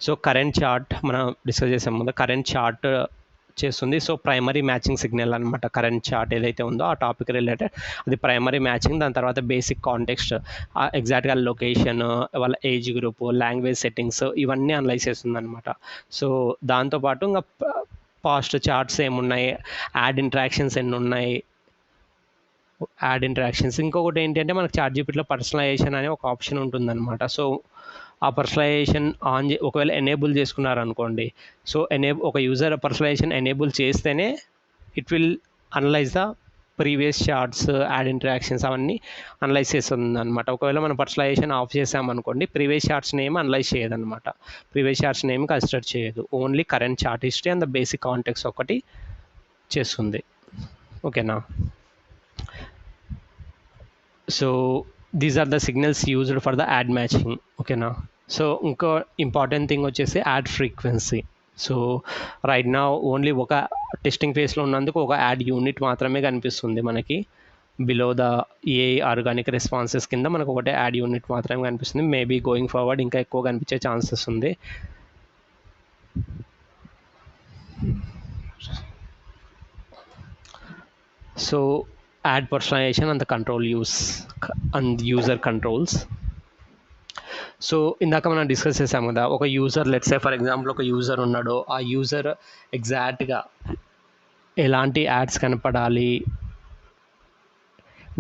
So current chart మనం discuss చేసాం కదా, current chart చేస్తుంది. So primary matching signal అనమాట. Current chart ఏదైతే ఉందో ఆ topic related అది primary matching. దాని తర్వాత బేసిక్ కాంటెక్స్ట్, ఎగ్జాక్ట్గా లొకేషన్, వాళ్ళ ఏజ్ గ్రూప్, లాంగ్వేజ్ సెట్టింగ్స్ ఇవన్నీ అనలైజ్ చేస్తుంది అనమాట. సో దాంతోపాటు ఇంకా పాస్ట్ చార్ట్స్ ఏమున్నాయి, యాడ్ ఇంట్రాక్షన్స్ ఎన్ని ఉన్నాయి, యాడ్ ఇంటరాక్షన్స్. ఇంకొకటి ఏంటంటే మనకు చాట్ జీపీటీలో పర్సనలైజేషన్ అనే ఒక ఆప్షన్ ఉంటుందన్నమాట. సో ఆ పర్సనలైజేషన్ ఒకవేళ ఎనేబుల్ చేసుకున్నారనుకోండి, సో ఒక యూజర్ పర్సనలైజేషన్ ఎనేబుల్ చేస్తేనే it will analyse the previous chats, ad interactions అవన్నీ అనలైజ్ చేస్తుంది అనమాట. ఒకవేళ మనం పర్సనలైజేషన్ ఆఫ్ చేసామనుకోండి ప్రీవియస్ చార్ట్స్ని ఏమి అనలైజ్ చేయదన్నమాట. ప్రీవియస్ చార్ట్స్ని ఏమి కన్సిడర్ చేయదు, only current chat history and the basic context ఒకటి చేస్తుంది. ఓకేనా. So these are the signals used for the ad matching. ఓకేనా. సో ఇంకో ఇంపార్టెంట్ థింగ్ వచ్చేసి యాడ్ ఫ్రీక్వెన్సీ. సో రైట్ నా ఓన్లీ ఒక టెస్టింగ్ ఫేస్లో ఉన్నందుకు ఒక యాడ్ యూనిట్ మాత్రమే కనిపిస్తుంది మనకి. Below the A organic responses కింద మనకు ఒకటే యాడ్ యూనిట్ మాత్రమే కనిపిస్తుంది. మేబీ గోయింగ్ ఫార్వర్డ్ ఇంకా ఎక్కువ కనిపించే ఛాన్సెస్ ఉంది. So ad personalisation and the control use and user controls. So ఇందాక మనం డిస్కస్ చేసాం కదా, ఒక user let's say for example ఒక యూజర్ ఉన్నాడు, ఆ యూజర్ ఎగ్జాక్ట్గా ఎలాంటి యాడ్స్ కనపడాలి,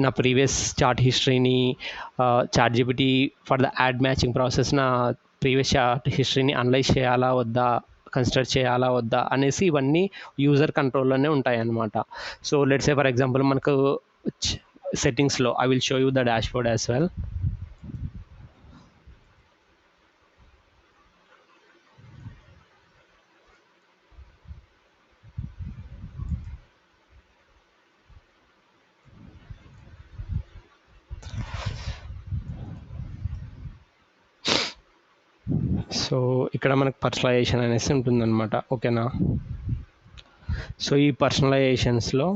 నా ప్రీవియస్ చార్ట్ హిస్టరీని ChatGPT for the ad matching process నా ప్రీవియస్ చార్ట్ హిస్టరీని అనలైజ్ చేయాలా వద్దా, కన్సిడర్ చేయాలా వద్దా అనేసి ఇవన్నీ యూజర్ కంట్రోల్లోనే ఉంటాయి అన్నమాట. So let's say for example మనకు సెట్టింగ్స్లో I will show you the dashboard as well. So ఇక్కడ మనకు పర్సనలైజేషన్ అనేసి ఉంటుందన్నమాట. ఓకేనా. సో ఈ పర్సనలైజేషన్స్లో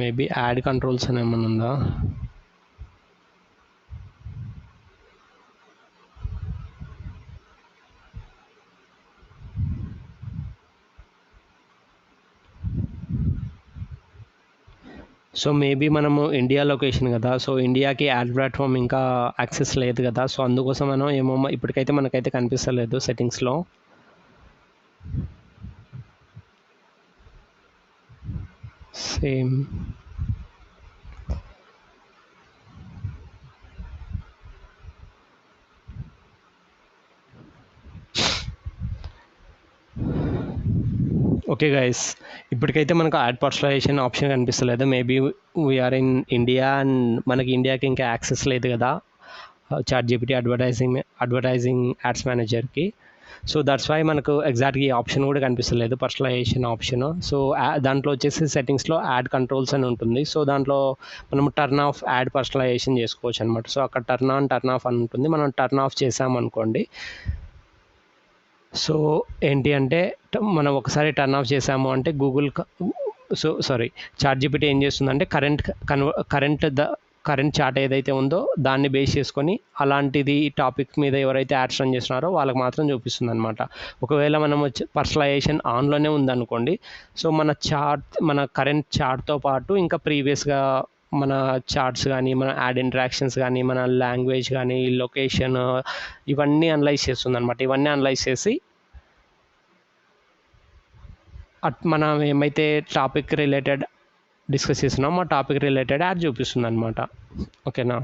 మేబీ యాడ్ కంట్రోల్స్ అని ఏమైనా ఉందా. సో మేబీ మనము ఇండియా లొకేషన్ కదా, సో ఇండియాకి యాడ్ ప్లాట్ఫామ్ ఇంకా యాక్సెస్ లేదు కదా, సో అందుకోసం మనం ఏమో ఇప్పటికైతే మనకైతే కనిపిస్తలేదు సెట్టింగ్స్లో. సేమ్ ఓకే గైస్, ఇప్పటికైతే మనకు యాడ్ పర్సనలైజేషన్ ఆప్షన్ కనిపిస్తలేదు. Maybe we are in India and మనకి ఇండియాకి ఇంకా యాక్సెస్ లేదు కదా చాట్ జీపీటీ అడ్వర్టైజింగ్ యాడ్స్ మేనేజర్కి. సో దట్స్ వై మనకు ఎగ్జాక్ట్గా ఈ ఆప్షన్ కూడా కనిపిస్తలేదు, పర్సనలైజేషన్ ఆప్షన్. సో దాంట్లో వచ్చేసి సెట్టింగ్స్లో యాడ్ కంట్రోల్స్ అని ఉంటుంది. సో దాంట్లో మనం టర్న్ ఆఫ్ యాడ్ పర్సనలైజేషన్ చేసుకోవచ్చు అనమాట. సో అక్కడ టర్న్ ఆన్ టర్న్ ఆఫ్ అని ఉంటుంది. మనం టర్న్ ఆఫ్ చేసామనుకోండి, సో ఏంటి అంటే మనం ఒకసారి టర్న్ ఆఫ్ చేసాము అంటే గూగుల్ చాట్ జీపీటీ ఏం చేస్తుందంటే కరెంట్ చాట్ ఏదైతే ఉందో దాన్ని బేస్ చేసుకొని అలాంటిది టాపిక్ మీద ఎవరైతే యాడ్స్ రన్ చేస్తున్నారో వాళ్ళకి మాత్రం చూపిస్తుంది అనమాట. ఒకవేళ మనం పర్సనలైజేషన్ ఆన్లోనే ఉందనుకోండి, సో మన కరెంట్ చార్ట్తో పాటు ఇంకా ప్రీవియస్గా మన చార్ట్స్ కానీ, మన యాడ్ ఇంటరాక్షన్స్ కానీ, మన లాంగ్వేజ్ కానీ, లొకేషన్ ఇవన్నీ అనలైజ్ చేస్తుంది అనమాట. ఇవన్నీ అనలైజ్ చేసి మనం ఏమైతే టాపిక్ రిలేటెడ్ డిస్కస్ చేస్తున్నామో ఆ టాపిక్ రిలేటెడ్ యాడ్ చూపిస్తుంది అనమాట. ఓకేనా.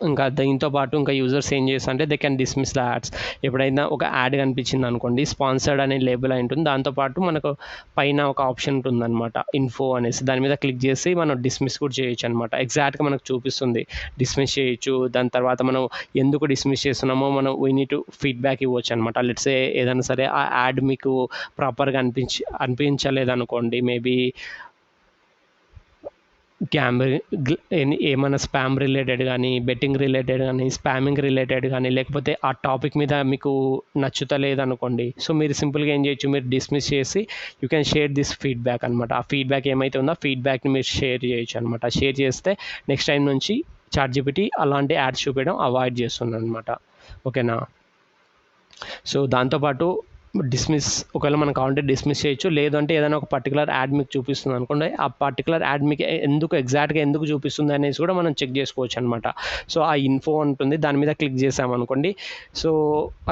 ఇంకా దీంతో పాటు ఇంకా యూజర్స్ ఏం చేస్తారు అంటే they can dismiss the ads. ఎప్పుడైనా ఒక యాడ్ కనిపించింది అనుకోండి, స్పాన్సర్డ్ అనే లేబుల్ అయి ఉంటుంది, దాంతోపాటు మనకు పైన ఒక ఆప్షన్ ఉంటుంది అనమాట ఇన్ఫో అనేసి, దాని మీద క్లిక్ చేసి మనం డిస్మిస్ కూడా చేయొచ్చు అనమాట. ఎగ్జాక్ట్గా మనకు చూపిస్తుంది డిస్మిస్ చేయొచ్చు. దాని తర్వాత మనం ఎందుకు డిస్మిస్ చేస్తున్నామో మనం వీ నీడ్ టు ఫీడ్బ్యాక్ ఇవ్వచ్చు అనమాట. లెట్స్ సే ఏదైనా సరే ఆ యాడ్ మీకు ప్రాపర్గా అనిపించలేదు అనుకోండి, మేబీ ఏమైనా స్పామ్ రిలేటెడ్ కానీ, బెట్టింగ్ రిలేటెడ్ కానీ, స్పామింగ్ రిలేటెడ్ కానీ, లేకపోతే ఆ టాపిక్ మీద మీకు నచ్చుతలేదు అనుకోండి, సో మీరు సింపుల్గా ఏం చేయొచ్చు, మీరు డిస్మిస్ చేసి you can share this feedback అనమాట. ఆ ఫీడ్బ్యాక్ ఏమైతే ఉందో ఆ ఫీడ్బ్యాక్ని మీరు షేర్ చేయొచ్చు అనమాట. షేర్ చేస్తే నెక్స్ట్ టైం నుంచి చాట్ జీపీటీ అలాంటి యాడ్స్ చూపించడం అవాయిడ్ చేస్తుంది అనమాట. ఓకేనా. సో దాంతోపాటు డిస్మిస్ ఒకవేళ మనకు కావాలంటే డిస్మిస్ చేయొచ్చు, లేదంటే ఏదైనా ఒక పర్టికులర్ యాడ్ మీకు చూపిస్తుంది అనుకోండి, ఆ పర్టికులర్ యాడ్ మీకు ఎగ్జాక్ట్గా ఎందుకు చూపిస్తుంది అనేసి కూడా మనం చెక్ చేసుకోవచ్చు అనమాట. సో ఆ ఇన్ఫో ఉంటుంది, దాని మీద క్లిక్ చేసామనుకోండి, సో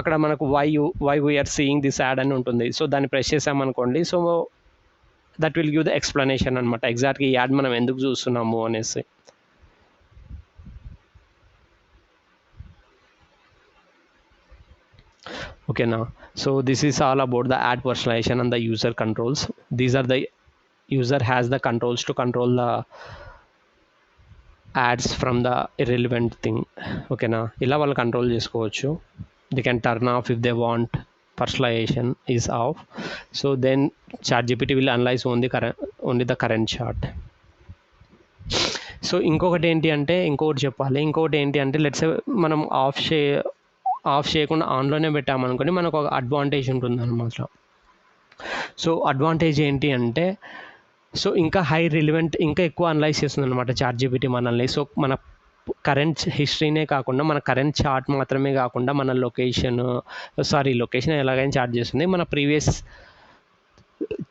అక్కడ మనకు why we are seeing this ad అని ఉంటుంది. సో దాన్ని ప్రెస్ చేసామనుకోండి, so that will give the explanation అనమాట, ఎగ్జాక్ట్గా ఈ యాడ్ మనం ఎందుకు చూస్తున్నాము అనేసి. Okay now, so this is all about the ad personalization and the user controls. These are the user has the controls to control the ads from the irrelevant thing. Okay now, ila vallu control chesukovachu. They can turn off if they want, personalization is off, so then ChatGPT will analyze only the current chart. So ఇంకొకటి ఏంటి అంటే let's మనం of చేయకుండా ఆన్లోనే పెట్టామనుకోండి, మనకు ఒక advantage ఉంటుంది అనమాట. సో అడ్వాంటేజ్ ఏంటి అంటే, సో ఇంకా ఇంకా ఎక్కువ అనలైజ్ చేస్తుంది అనమాట ChatGPT మనల్ని. సో మన కరెంట్ హిస్టరీనే కాకుండా, మన కరెంట్ చార్ట్ మాత్రమే కాకుండా, మన లొకేషన్ ఎలాగైనా చార్ట్ చేస్తుంది, మన ప్రీవియస్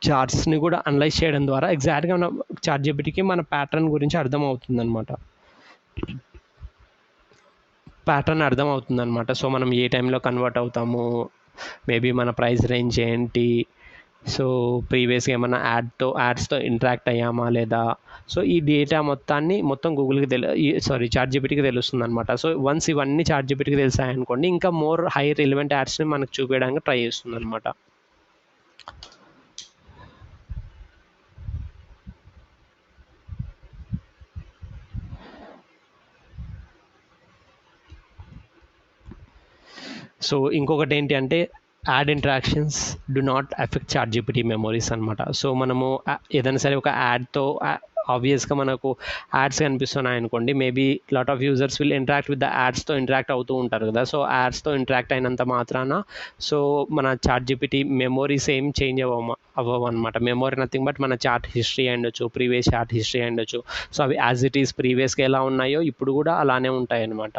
చార్ట్స్ని కూడా అనలైజ్ చేయడం ద్వారా ఎగ్జాక్ట్గా మన ChatGPTకి మన ప్యాటర్న్ గురించి అర్థమవుతుంది అనమాట. సో మనం ఏ టైంలో కన్వర్ట్ అవుతాము, మేబీ మన ప్రైస్ రేంజ్ ఏంటి, సో ప్రీవియస్గా ఏమైనా యాడ్స్తో ఇంటరాక్ట్ అయ్యామా లేదా, సో ఈ డేటా మొత్తం గూగుల్కి ChatGPTకి తెలుస్తుంది అనమాట. సో వన్స్ ఇవన్నీ ChatGPTకి తెలిసాయనుకోండి, ఇంకా మోర్ హై రిలవెంట్ యాడ్స్ని మనకు చూపించడానికి ట్రై చేస్తుంది అనమాట. సో ఇంకొకటి ఏంటి అంటే, add interactions do not effect ChatGPT memories అనమాట. సో మనము ఏదైనా సరే ఒక యాడ్తో ఆబ్వియస్గా మనకు యాడ్స్ కనిపిస్తున్నాయి అనుకోండి, maybe lot of users will interact with the యాడ్స్తో ఇంటరాక్ట్ అవుతూ ఉంటారు కదా. సో యాడ్స్తో ఇంటరాక్ట్ అయినంత మాత్రాన సో మన ChatGPT మెమోరీస్ ఏం చేంజ్ అవ్వవు అనమాట. మెమోరీ నథింగ్ బట్ మన చార్ట్ హిస్టరీ అయ్యుండొచ్చు, ప్రీవియస్ చార్ట్ హిస్టరీ అయ్యుండొచ్చు. సో అవి యాజ్ ఇట్ ఈస్ ప్రీవియస్గా ఎలా ఉన్నాయో ఇప్పుడు కూడా అలానే ఉంటాయి అనమాట.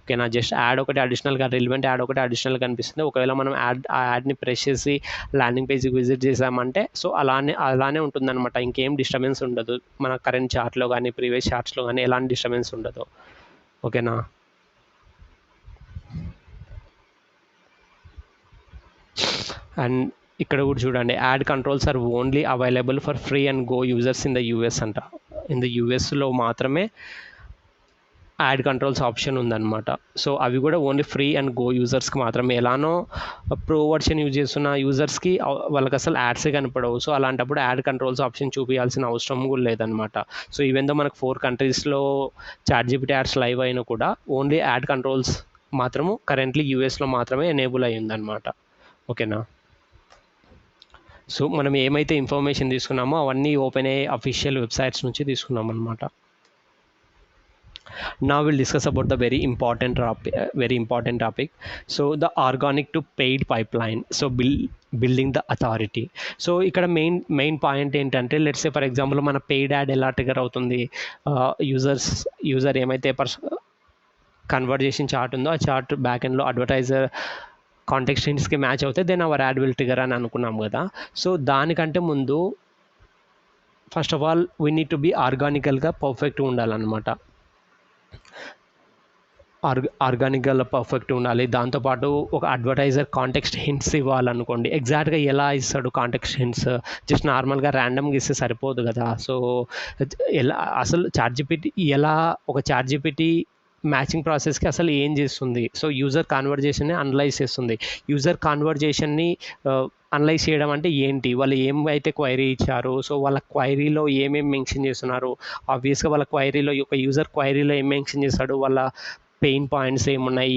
ఓకేనా, జస్ట్ యాడ్ ఒకటి అడిషనల్గా, రిలవెంట్ యాడ్ ఒకటి అడిషనల్గా కనిపిస్తుంది. ఒకవేళ మనం ఆ యాడ్ని ప్రెస్ చేసి ల్యాండింగ్ పేజ్కి విజిట్ చేసామంటే సో అలానే ఉంటుందన్నమాట. ఇంకేం డిస్టర్బెన్స్ ఉండదు మన కరెంట్ చార్ట్లో కానీ ప్రీవియస్ చార్ట్స్లో కానీ, ఎలాంటి డిస్టర్బెన్స్ ఉండదు. ఓకేనా. అండ్ ఇక్కడ కూడా చూడండి, ad controls are only available for free and go users in the US అంట. ఇన్ ద యూఎస్లో మాత్రమే యాడ్ కంట్రోల్స్ ఆప్షన్ ఉందన్నమాట. సో అవి కూడా ఓన్లీ ఫ్రీ అండ్ గో యూజర్స్కి మాత్రమే. ఎలానో ప్రో వర్షన్ యూజ్ చేస్తున్న యూజర్స్కి వాళ్ళకి అసలు యాడ్సే కనపడవు. సో అలాంటప్పుడు యాడ్ కంట్రోల్స్ ఆప్షన్ చూపించాల్సిన అవసరం కూడా లేదనమాట. సో ఈవెన్ దో మనకు 4 కంట్రీస్లో ChatGPT యాడ్స్ లైవ్ అయినా కూడా ఓన్లీ యాడ్ కంట్రోల్స్ మాత్రము కరెంట్లీ యూఎస్లో మాత్రమే ఎనేబుల్ అయ్యిందనమాట. ఓకేనా. సో మనం ఏమైతే ఇన్ఫర్మేషన్ తీసుకున్నామో అవన్నీ OpenAI అఫీషియల్ వెబ్సైట్స్ నుంచి తీసుకున్నాం అనమాట. Now we'll discuss about the very important topic. So the organic to paid pipeline. So building the authority. So ఇక్కడ మెయిన్ పాయింట్ ఏంటంటే, లెట్స్ సే ఫర్ ఎగ్జాంపుల్ మన పెయిడ్ యాడ్ ఎలా trigger అవుతుంది, user ఏమైతే conversation chart ఉందో ఆ chart back ఎండ్లో advertiser context హింట్స్కి మ్యాచ్ అవుతే then our ad will trigger అని అనుకున్నాం కదా. సో దానికంటే ముందు first of all we need to be ఆర్గానికల్గా పర్ఫెక్ట్గా ఉండాలన్నమాట. ఆర్గానిక్గా పర్ఫెక్ట్ ఉండాలి. దాంతోపాటు ఒక అడ్వర్టైజర్ కాంటెక్స్ట్ హింట్స్ ఇవ్వాలనుకోండి, ఎగ్జాక్ట్గా ఎలా ఇస్తాడు కాంటెక్స్ట్ హింట్స్, జస్ట్ నార్మల్గా ర్యాండమ్గా ఇస్తే సరిపోదు కదా. సో ఎలా అసలు ChatGPT మ్యాచింగ్ ప్రాసెస్కి అసలు ఏం చేస్తుంది, సో యూజర్ కాన్వర్జేషన్ని అనలైజ్ చేస్తుంది. యూజర్ కాన్వర్జేషన్ని అనలైజ్ చేయడం అంటే ఏంటి, వాళ్ళు ఏమైతే క్వైరీ ఇచ్చారు, సో వాళ్ళ క్వైరీలో ఏమేమి మెన్షన్ చేస్తున్నారు, ఆబ్వియస్గా వాళ్ళ క్వైరీలో ఒక యూజర్ క్వైరీలో ఏం మెన్షన్ చేస్తాడు, వాళ్ళ పెయిన్ పాయింట్స్ ఏమున్నాయి,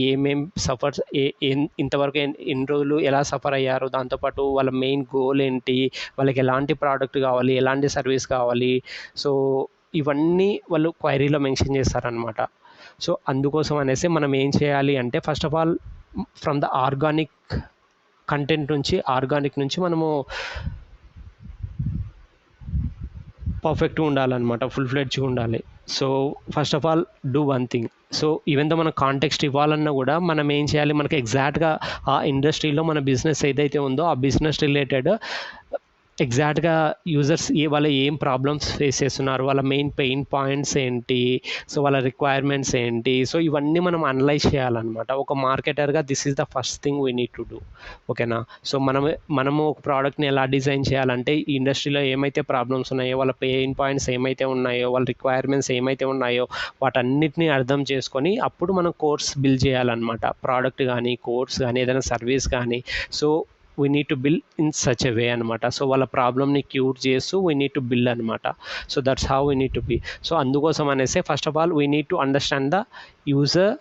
ఇంతవరకు ఎన్ని రోజులు ఎలా సఫర్ అయ్యారు, దాంతోపాటు వాళ్ళ మెయిన్ గోల్ ఏంటి, వాళ్ళకి ఎలాంటి ప్రోడక్ట్ కావాలి, ఎలాంటి సర్వీస్ కావాలి, సో ఇవన్నీ వాళ్ళు క్వైరీలో మెన్షన్ చేస్తారనమాట. సో అందుకోసం అనేసి మనం ఏం చేయాలి అంటే, first of all from the organic నుంచి మనము పర్ఫెక్ట్గా ఉండాలన్నమాట, ఫుల్ ఫ్లెడ్జ్గా ఉండాలి. So first of all do one thing. So even though మన కాంటెక్స్ట్ ఇవ్వాలన్నా కూడా మనం ఏం చేయాలి, మనకి ఎగ్జాక్ట్గా ఆ ఇండస్ట్రీలో మన బిజినెస్ ఏదైతే ఉందో ఆ బిజినెస్ రిలేటెడ్ ఎగ్జాక్ట్గా యూజర్స్ వాళ్ళు ఏం ప్రాబ్లమ్స్ ఫేస్ చేస్తున్నారు, వాళ్ళ మెయిన్ పెయిన్ పాయింట్స్ ఏంటి, సో వాళ్ళ రిక్వైర్మెంట్స్ ఏంటి, సో ఇవన్నీ మనం అనలైజ్ చేయాలన్నమాట. ఒక మార్కెటర్గా this is the first thing we need to do. ఓకేనా. సో మనము ఒక ప్రోడక్ట్ని ఎలా డిజైన్ చేయాలంటే, ఈ ఇండస్ట్రీలో ఏమైతే ప్రాబ్లమ్స్ ఉన్నాయో, వాళ్ళ పెయిన్ పాయింట్స్ ఏమైతే ఉన్నాయో, వాళ్ళ రిక్వైర్మెంట్స్ ఏమైతే ఉన్నాయో వాటన్నిటిని అర్థం చేసుకొని అప్పుడు మనం కోర్స్ బిల్డ్ చేయాలన్నమాట. ప్రోడక్ట్ కానీ, కోర్స్ కానీ, ఏదైనా సర్వీస్ కానీ. So we need to build in such a way అనమాట. సో వాళ్ళ ప్రాబ్లమ్ని క్యూర్ చేస్తూ వీ నీడ్ టు బిల్డ్ అనమాట. So that's how we need to be. So అందుకోసం అనేసి first of all we need to understand the user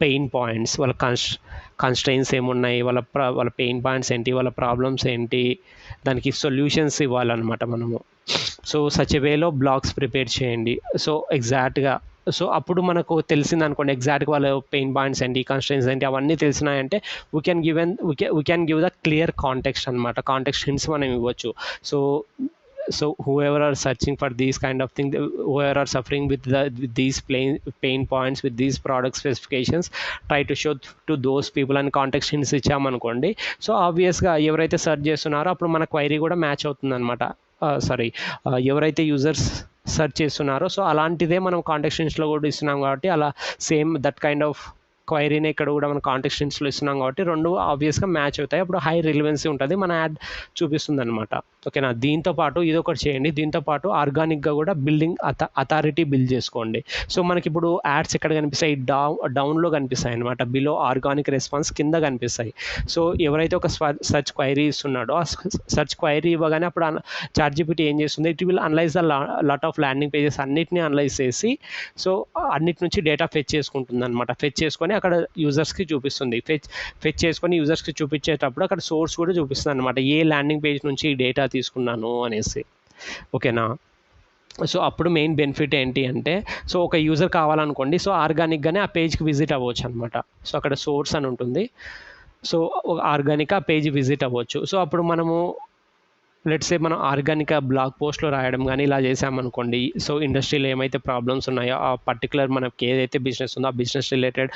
pain points, వాళ్ళ constraints ఏమున్నాయి, వాళ్ళ పెయిన్ పాయింట్స్ ఏంటి, వాళ్ళ ప్రాబ్లమ్స్ ఏంటి, దానికి సొల్యూషన్స్ ఇవ్వాలన్నమాట మనము. సో సచ్ ఎ వేలో బ్లాగ్స్ ప్రిపేర్ చేయండి. సో ఎగ్జాక్ట్గా, సో అప్పుడు మనకు తెలిసింది అనుకోండి ఎగ్జాక్ట్గా వాళ్ళ పెయిన్ పాయింట్స్ ఏంటి, కన్స్ట్రెయిన్స్ ఏంటి, అవన్నీ తెలిసినాయంటే we can give the clear context అనమాట. కాంటెక్స్ట్ హింట్స్ మనం ఇవ్వచ్చు. So whoever are searching for these kind of things, whoever are suffering with these pain points with these product specifications, try to show to those people అని context hints ఇచ్చామనుకోండి. So ఆబ్వియస్గా ఎవరైతే search చేస్తున్నారో అప్పుడు మన query కూడా match అవుతుంది అనమాట. ఎవరైతే యూజర్స్ సెర్చ్ చేస్తున్నారో సో అలాంటిదే మనం కాంటెక్స్ట్ హింట్స్లో కూడా ఇస్తున్నాం కాబట్టి అలా సేమ్ దట్ కైండ్ ఆఫ్ క్వైరీని ఇక్కడ కూడా మనం కాంటెక్స్ట్ హింట్స్లో ఇస్తున్నాం కాబట్టి రెండు ఆబ్వియస్గా మ్యాచ్ అవుతాయి. అప్పుడు హై రిలవెన్సీ ఉంటుంది, మన యాడ్ చూపిస్తుంది అనమాట. ఓకేనా. దీంతోపాటు ఇదొకటి చేయండి. దీంతోపాటు ఆర్గానిక్గా కూడా బిల్డింగ్ అథారిటీ బిల్డ్ చేసుకోండి. సో మనకి ఇప్పుడు యాడ్స్ ఎక్కడ కనిపిస్తాయి, డౌన్లో కనిపిస్తాయి అనమాట. బిలో ఆర్గానిక్ రెస్పాన్స్ కింద కనిపిస్తాయి. సో ఎవరైతే ఒక సెర్చ్ క్వైరీ ఇస్తున్నాడో ఆ సెర్చ్ క్వైరీ ఇవ్వగానే అప్పుడు ChatGPT ఏం చేస్తుంది, it will analyse the lot of landing pages అన్నిటిని అనలైజ్ చేసి సో అన్నిటి నుంచి డేటా ఫెచ్ చేసుకుంటుంది అనమాట. ఫెచ్ చేసుకొని అక్కడ యూజర్స్కి చూపిస్తుంది. ఫెచ్ చేసుకొని యూజర్స్కి చూపించేటప్పుడు అక్కడ సోర్స్ కూడా చూపిస్తుంది అనమాట, ఏ ల్యాండింగ్ పేజ్ నుంచి ఈ డేటా తీసుకున్నాను అనేసి. ఓకేనా. సో అప్పుడు మెయిన్ బెనిఫిట్ ఏంటి అంటే, సో ఒక యూజర్ కావాలనుకోండి, సో ఆర్గానిక్గానే ఆ పేజ్కి విజిట్ అవ్వచ్చు అనమాట. సో అక్కడ సోర్స్ అని ఉంటుంది, సో ఆర్గానిక్గా ఆ పేజ్ విజిట్ అవ్వచ్చు. సో అప్పుడు మనము లెట్స్ సే మనం ఆర్గానిక్గా బ్లాగ్ పోస్ట్లో రాయడం కానీ ఇలా చేసామనుకోండి, సో ఇండస్ట్రీలో ఏమైతే ప్రాబ్లమ్స్ ఉన్నాయో ఆ పర్టికులర్ మనకి ఏదైతే బిజినెస్ ఉందో ఆ బిజినెస్ రిలేటెడ్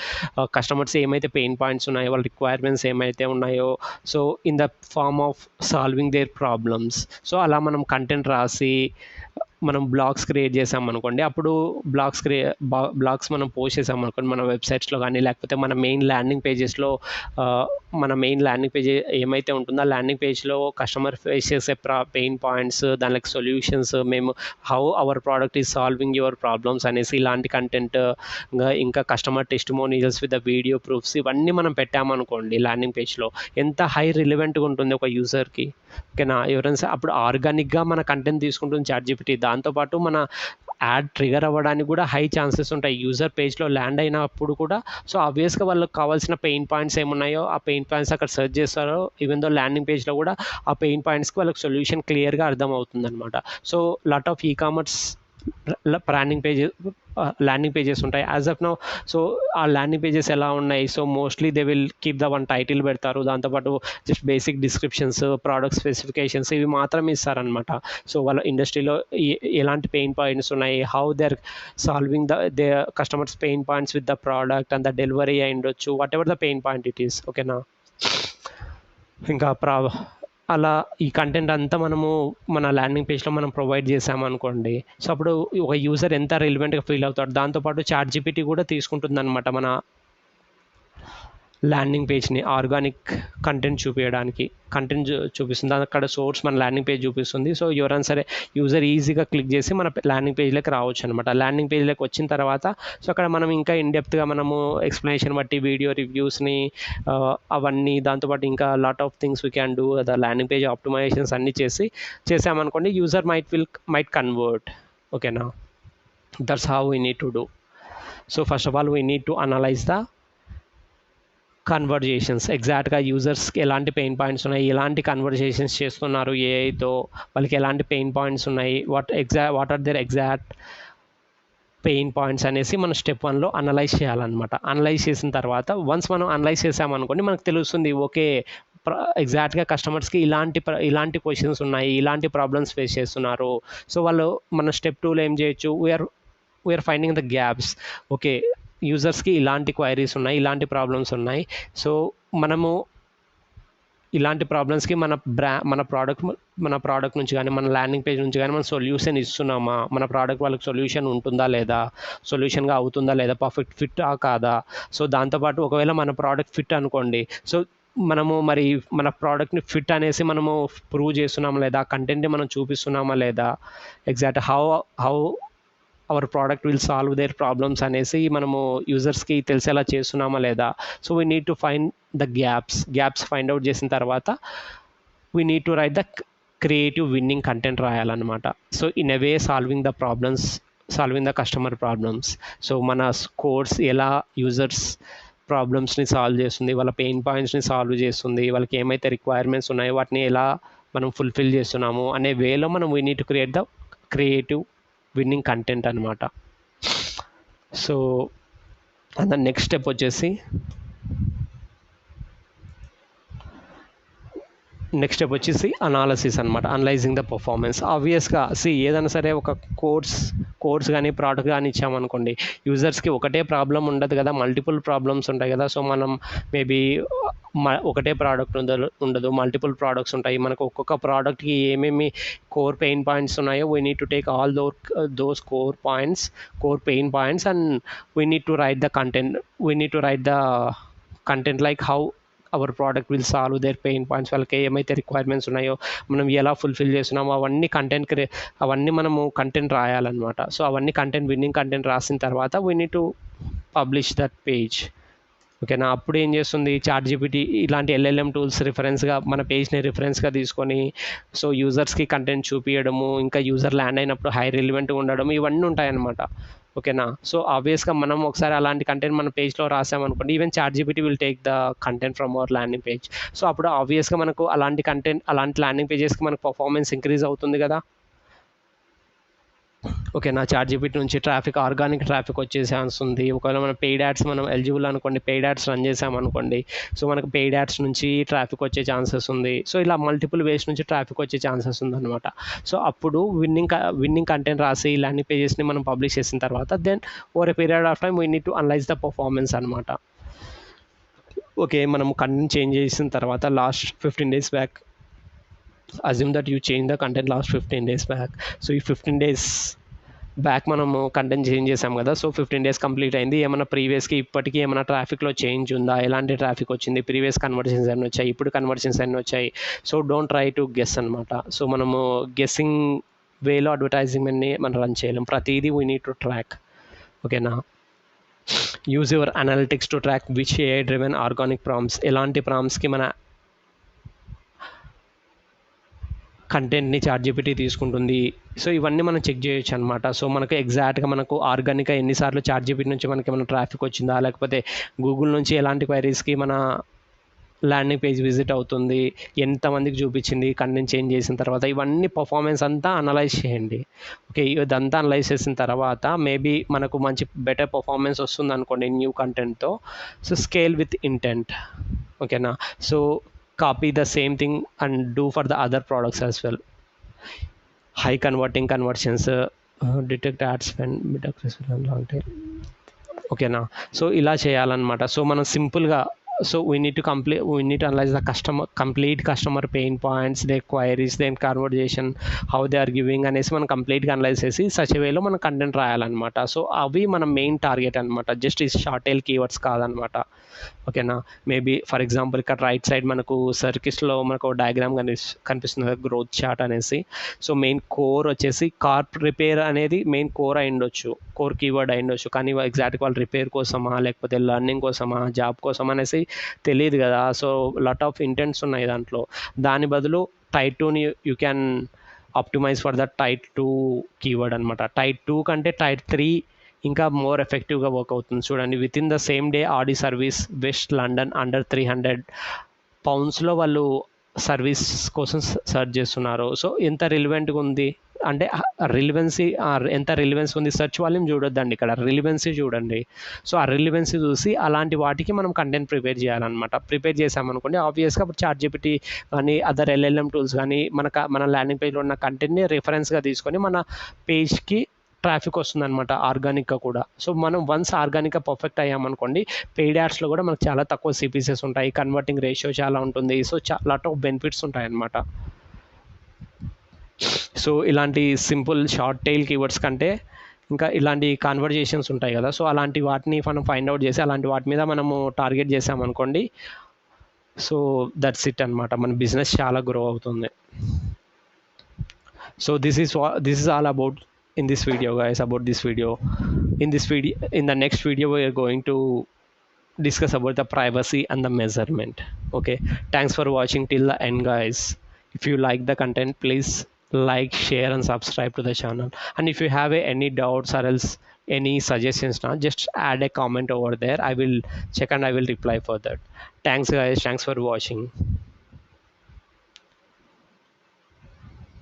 కస్టమర్స్ ఏమైతే పెయిన్ పాయింట్స్ ఉన్నాయో, వాళ్ళ రిక్వైర్మెంట్స్ ఏమైతే ఉన్నాయో, so in the form of solving their problems, so అలా మనం కంటెంట్ రాసి మనం బ్లాగ్స్ క్రియేట్ చేసామనుకోండి, అప్పుడు బ్లాగ్స్ మనం పోస్ట్ చేసామనుకోండి మన వెబ్సైట్స్లో కానీ, లేకపోతే మన మెయిన్ ల్యాండింగ్ పేజెస్లో మన మెయిన్ ల్యాండింగ్ పేజ్ ఏమైతే ఉంటుందో ఆ ల్యాండింగ్ పేజ్లో కస్టమర్ ఫేస్ చేసే పెయిన్ పాయింట్స్, దానికి సొల్యూషన్స్, మేము how our product is solving your problems అనేసి ఇలాంటి కంటెంట్, ఇంకా customer testimonials with the video proofs ఇవన్నీ మనం పెట్టామనుకోండి ల్యాండింగ్ పేజ్లో, ఎంత హై రిలవెంట్గా ఉంటుంది ఒక యూజర్కి. ఓకేనా. ఎవరైనా అప్పుడు ఆర్గానిక్గా మన కంటెంట్ తీసుకుంటుంది ChatGPT. దాంతోపాటు మన యాడ్ ట్రిగర్ అవ్వడానికి కూడా హై ఛాన్సెస్ ఉంటాయి. యూజర్ పేజ్లో ల్యాండ్ అయినప్పుడు కూడా సో ఆబ్వియస్గా వాళ్ళకి కావాల్సిన పెయిన్ పాయింట్స్ ఏమున్నాయో ఆ పెయిన్ పాయింట్స్ అక్కడ సెర్చ్ చేస్తారో, ఈవెన్ దో ల్యాండింగ్ పేజ్లో కూడా ఆ పెయిన్ పాయింట్స్కి వాళ్ళకి సొల్యూషన్ క్లియర్గా అర్థమవుతుంది అనమాట. So lot of ecommerce landing pages ఉంటాయి యాజ్ ఆఫ్ నౌ. సో ఆ ల్యాండింగ్ పేజెస్ ఎలా ఉన్నాయి, so mostly they will keep the one title పెడతారు, దాంతోపాటు just basic descriptions, product specifications ఇవి మాత్రమే ఇస్తారనమాట. సో వాళ్ళ ఇండస్ట్రీలో ఎలాంటి పెయిన్ పాయింట్స్ ఉన్నాయి, how they are solving they customers pain points with the product and the delivery అయి ఉండొచ్చు, whatever the pain point it is. ఓకేనా. ఇంకా అలా ఈ కంటెంట్ అంతా మనము మన ల్యాండింగ్ పేజ్లో మనం ప్రొవైడ్ చేసామనుకోండి, సో అప్పుడు ఒక యూజర్ ఎంత రిలవెంట్గా ఫీల్ అవుతాడు. దాంతోపాటు ChatGPT కూడా తీసుకుంటుంది అనమాట మన ల్యాండింగ్ పేజ్ని ఆర్గానిక్ కంటెంట్ చూపిస్తుంది. అక్కడ సోర్స్ మన ల్యాండింగ్ పేజ్ చూపిస్తుంది. సో ఎవరైనా సరే యూజర్ ఈజీగా క్లిక్ చేసి మన ల్యాండింగ్ పేజ్లోకి రావచ్చు అనమాట. ల్యాండింగ్ పేజ్లోకి వచ్చిన తర్వాత సో అక్కడ మనం ఇంకా ఇన్డెప్త్గా మనము ఎక్స్ప్లెనేషన్ బట్టి వీడియో రివ్యూస్ని అవన్నీ, దాంతోపాటు ఇంకా lot of things we can do. The landing page optimisations అన్నీ చేసామనుకోండి, యూజర్ మైట్ కన్వర్ట్. ఓకేనా. That's how we need to do. So first of all we need to analyse the conversations, ఎగ్జాక్ట్గా యూజర్స్కి ఎలాంటి pain points ఉన్నాయి, ఎలాంటి conversations చేస్తున్నారు ఏఐతో, వాళ్ళకి ఎలాంటి పెయిన్ పాయింట్స్ ఉన్నాయి, what are their exact pain points అనేసి మనం స్టెప్ 1లో అనలైజ్ చేయాలన్నమాట. అనలైజ్ చేసిన తర్వాత వన్స్ మనం అనలైజ్ చేసామనుకోండి మనకు తెలుస్తుంది, ఓకే ఎగ్జాక్ట్గా కస్టమర్స్కి ఇలాంటి క్వశ్చన్స్ ఉన్నాయి, ఇలాంటి ప్రాబ్లమ్స్ ఫేస్ చేస్తున్నారు. సో వాళ్ళు మన స్టెప్ 2లో ఏం చేయొచ్చు, we are finding the gaps. Okay యూజర్స్కి ఇలాంటి క్వైరీస్ ఉన్నాయి, ఇలాంటి ప్రాబ్లమ్స్ ఉన్నాయి, సో మనము ఇలాంటి ప్రాబ్లమ్స్కి మన ప్రోడక్ట్ నుంచి కానీ మన ల్యాండింగ్ పేజ్ నుంచి కానీ మనం సొల్యూషన్ ఇస్తున్నామా, మన ప్రోడక్ట్ వాళ్ళకి సొల్యూషన్ ఉంటుందా లేదా, సొల్యూషన్గా అవుతుందా లేదా, పర్ఫెక్ట్ ఫిట్ కాదా. సో దాంతోపాటు ఒకవేళ మన ప్రోడక్ట్ ఫిట్ అనుకోండి, సో మనము మరి మన ప్రోడక్ట్ని ఫిట్ అనేసి మనము ప్రూవ్ చేస్తున్నామా లేదా, కంటెంట్ని మనం చూపిస్తున్నామా లేదా, exact how our product will solve their problems అనేసి మనము యూజర్స్కి తెలిసేలా చేస్తున్నామా లేదా. So we need to find the gaps find out చేసిన తర్వాత we need to write the creative winning content రాయాలన్నమాట. So in a way solving the customer problems. So మన కోర్స్ ఎలా యూజర్స్ ప్రాబ్లమ్స్ని సాల్వ్ చేస్తుంది, వాళ్ళ పెయిన్ పాయింట్స్ని సాల్వ్ చేస్తుంది, వాళ్ళకి ఏమైతే రిక్వైర్మెంట్స్ ఉన్నాయో వాటిని ఎలా మనం ఫుల్ఫిల్ చేస్తున్నాము అనే వేలో మనం we need to create the creative winning content అనమాట. సో అండ్ నెక్స్ట్ స్టెప్ వచ్చేసి అనాలసిస్ అనమాట, అనలైజింగ్ ద పర్ఫార్మెన్స్. ఆబ్వియస్గా ఏదైనా సరే ఒక కోర్స్ కానీ ప్రోడక్ట్ కానీ ఇచ్చామనుకోండి, యూజర్స్కి ఒకటే ప్రాబ్లం ఉండదు కదా, మల్టిపుల్ ప్రాబ్లమ్స్ ఉంటాయి కదా. సో మనం మేబీ ఒకటే ప్రోడక్ట్ ఉండదు, మల్టిపుల్ ప్రోడక్ట్స్ ఉంటాయి. మనకు ఒక్కొక్క ప్రోడక్ట్కి ఏమేమి కోర్ పెయిన్ పాయింట్స్ ఉన్నాయో we need to take all those core pain points and we need to write the content like how our product will solve their pain points. వాళ్ళకి ఏమైతే requirements ఉన్నాయో మనం ఎలా ఫుల్ఫిల్ చేస్తున్నామో అవన్నీ మనము కంటెంట్ రాయాలన్నమాట. సో అవన్నీ విన్నింగ్ కంటెంట్ రాసిన తర్వాత we need to publish that page. ఓకేనా, అప్పుడు ఏం చేస్తుంది చాట్‌జీపీటీ ఇలాంటి ఎల్ఎల్ఎం టూల్స్ మన పేజ్ని రిఫరెన్స్గా తీసుకొని సో యూజర్స్కి కంటెంట్ చూపించడము, ఇంకా యూజర్ ల్యాండ్ అయినప్పుడు హై రిలివెంట్గా ఉండడం, ఇవన్నీ ఉంటాయన్నమాట. ఓకేనా, సో ఆబ్వియస్గా మనం ఒకసారి అలాంటి కంటెంట్ మన పేజ్లో రాసామనుకోండి, even ChatGPT will take the content from our landing page. So అప్పుడు ఆబ్వియస్గా మనకు అలాంటి ల్యాండింగ్ పేజెస్కి మనకు పర్ఫార్మెన్స్ ఇంక్రీజ్ అవుతుంది కదా. ఓకేనా, చాట్‌జీపీటీ నుంచి ఆర్గానిక్ ట్రాఫిక్ వచ్చే ఛాన్స్ ఉంది. ఒకవేళ మనం పెయిడ్ యాడ్స్ మనం ఎలిజిబుల్ అనుకోండి, పెయిడ్ యాడ్స్ రన్ చేసామనుకోండి, సో మనకు పెయిడ్ యాడ్స్ నుంచి ట్రాఫిక్ వచ్చే ఛాన్సెస్ ఉంది. సో ఇలా మల్టిపుల్ వేస్ నుంచి ట్రాఫిక్ వచ్చే ఛాన్సెస్ ఉందన్నమాట. సో అప్పుడు విన్నింగ్ కంటెంట్ రాసి ల్యాండింగ్ పేజెస్ని మనం పబ్లిష్ చేసిన తర్వాత then over a period of time we need to analyse the performance అనమాట. ఓకే, మనం కంటెంట్ చేంజ్ చేసిన తర్వాత last 15 days back, assume that you change the content last 15 days back. So ఈ 15 days బ్యాక్ మనము content change చేసాం కదా. So 15 days complete అయింది. ఏమైనా ప్రీవియస్కి ఇప్పటికీ ఏమైనా ట్రాఫిక్లో చేంజ్ ఉందా, ఎలాంటి ట్రాఫిక్ వచ్చింది, ప్రీవియస్ కన్వర్షన్స్ ఎన్ని వచ్చాయి, ఇప్పుడు కన్వర్షన్స్ ఎన్ని వచ్చాయి. So don't try to guess అనమాట. సో మనము గెస్సింగ్ వేలో అడ్వర్టైజింగ్ని మనం రన్ చేయలేం, ప్రతిదీ వీ నీడ్ టు ట్రాక్. ఓకేనా, use your analytics to track which AI driven organic prompts, ఎలాంటి ప్రాంప్ట్స్కి మన కంటెంట్ని చాట్‌జీపీటీ తీసుకుంటుంది. సో ఇవన్నీ మనం చెక్ చేయొచ్చు అనమాట. సో మనకు ఎగ్జాక్ట్గా మనకు ఆర్గానిక్గా ఎన్నిసార్లు చాట్‌జీపీటీ నుంచి మనకి ఏమైనా ట్రాఫిక్ వచ్చిందా, లేకపోతే గూగుల్ నుంచి ఎలాంటి క్వైరీస్కి మన ల్యాండింగ్ పేజ్ విజిట్ అవుతుంది, ఎంతమందికి చూపించింది కంటెంట్ చేంజ్ చేసిన తర్వాత, ఇవన్నీ పర్ఫార్మెన్స్ అంతా అనలైజ్ చేయండి. ఓకే, ఇదంతా అనలైజ్ చేసిన తర్వాత మేబీ మనకు మంచి బెటర్ పర్ఫార్మెన్స్ వస్తుంది అనుకోండి న్యూ కంటెంట్తో. So scale with intent. ఓకేనా, so copy the same thing and do for the other products as well. High conversions, detect ad spend, long tail. ఓకేనా, సో ఇలా చేయాలన్నమాట. సో మనం సింపుల్గా we need to analyze the complete customer pain points, their queries, their conversation, how they are giving అనేసి మనం కంప్లీట్గా analyse చేసి such వేలో మనం కంటెంట్ రాయాలన్నమాట. సో అవి మన మెయిన్ టార్గెట్ అనమాట, జస్ట్ ఈ షార్ట్ టైల్ కీవర్డ్స్ కాదనమాట. ఓకేనా, మేబీ ఫర్ ఎగ్జాంపుల్ ఇక్కడ రైట్ సైడ్ మనకు సర్కిల్స్లో మనకు డయాగ్రామ్ కనిపిస్తుంది, గ్రోత్ చార్ట్ అనేసి. సో మెయిన్ కోర్ వచ్చేసి కార్ రిపేర్ అనేది మెయిన్ కోర్ అయ్యుండొచ్చు, కోర్ కీవర్డ్ అయ్యుండొచ్చు, కానీ ఎగ్జాక్ట్గా వాళ్ళు రిపేర్ కోసమా లేకపోతే లర్నింగ్ కోసమా జాబ్ కోసం అనేసి తెలియదు కదా. సో లాట్ ఆఫ్ ఇంటెంట్స్ ఉన్నాయి దాంట్లో. దాని బదులు టైప్ 2ని you can optimise for the type 2 keyword అనమాట. టైప్ 2 కంటే టైప్ 3 ఇంకా మోర్ ఎఫెక్టివ్గా వర్క్ అవుతుంది. చూడండి, with in the same day Audi service west London under £300 వాళ్ళు సర్వీస్ కోసం సర్చ్ చేస్తున్నారు. సో ఎంత రిలివెంట్గా ఉంది అంటే ఎంత రిలివెన్స్ ఉంది. సెర్చ్ వాల్యూమ్ చూడొద్దండి, ఇక్కడ రిలివెన్సీ చూడండి. సో ఆ రిలివెన్సీ చూసి అలాంటి వాటికి మనం కంటెంట్ ప్రిపేర్ చేయాలన్నమాట. ప్రిపేర్ చేసామనుకోండి, ఆబ్వియస్గా అప్పుడు చాట్‌జీపీటీ కానీ అదర్ ఎల్ఎల్ఎం టూల్స్ కానీ మన ల్యాండింగ్ పేజ్లో ఉన్న కంటెంట్ని రిఫరెన్స్గా తీసుకొని మన పేజ్కి ట్రాఫిక్ వస్తుందన్నమాట, ఆర్గానిక్గా కూడా. సో మనం వన్స్ ఆర్గానిక్గా పర్ఫెక్ట్ అయ్యామనుకోండి, పెయిడ్ యాడ్స్లో కూడా మనకు చాలా తక్కువ సిపిసిఎస్ ఉంటాయి, కన్వర్టింగ్ రేషియో చాలా ఉంటుంది. సో లాట్ ఆఫ్ బెనిఫిట్స్ ఉంటాయి అన్నమాట. సో ఇలాంటి సింపుల్ షార్ట్ టైల్ కీవర్డ్స్ కంటే ఇంకా ఇలాంటి కాన్వర్జేషన్స్ ఉంటాయి కదా, సో అలాంటి వాటిని మనం ఫైండ్ అవుట్ చేసి అలాంటి వాటి మీద మనము టార్గెట్ చేసామనుకోండి, సో దట్స్ ఇట్ అనమాట, మన బిజినెస్ చాలా గ్రో అవుతుంది. So this is all about in this video, guys. In the next video we are going to discuss about the privacy and the measurement. Okay, thanks for watching till the end, guys. If you like the content, please like, share, and subscribe to the channel. And if you have any doubts or else any suggestions now, just add a comment over there. I will check and I will reply for that. Thanks guys, thanks for watching.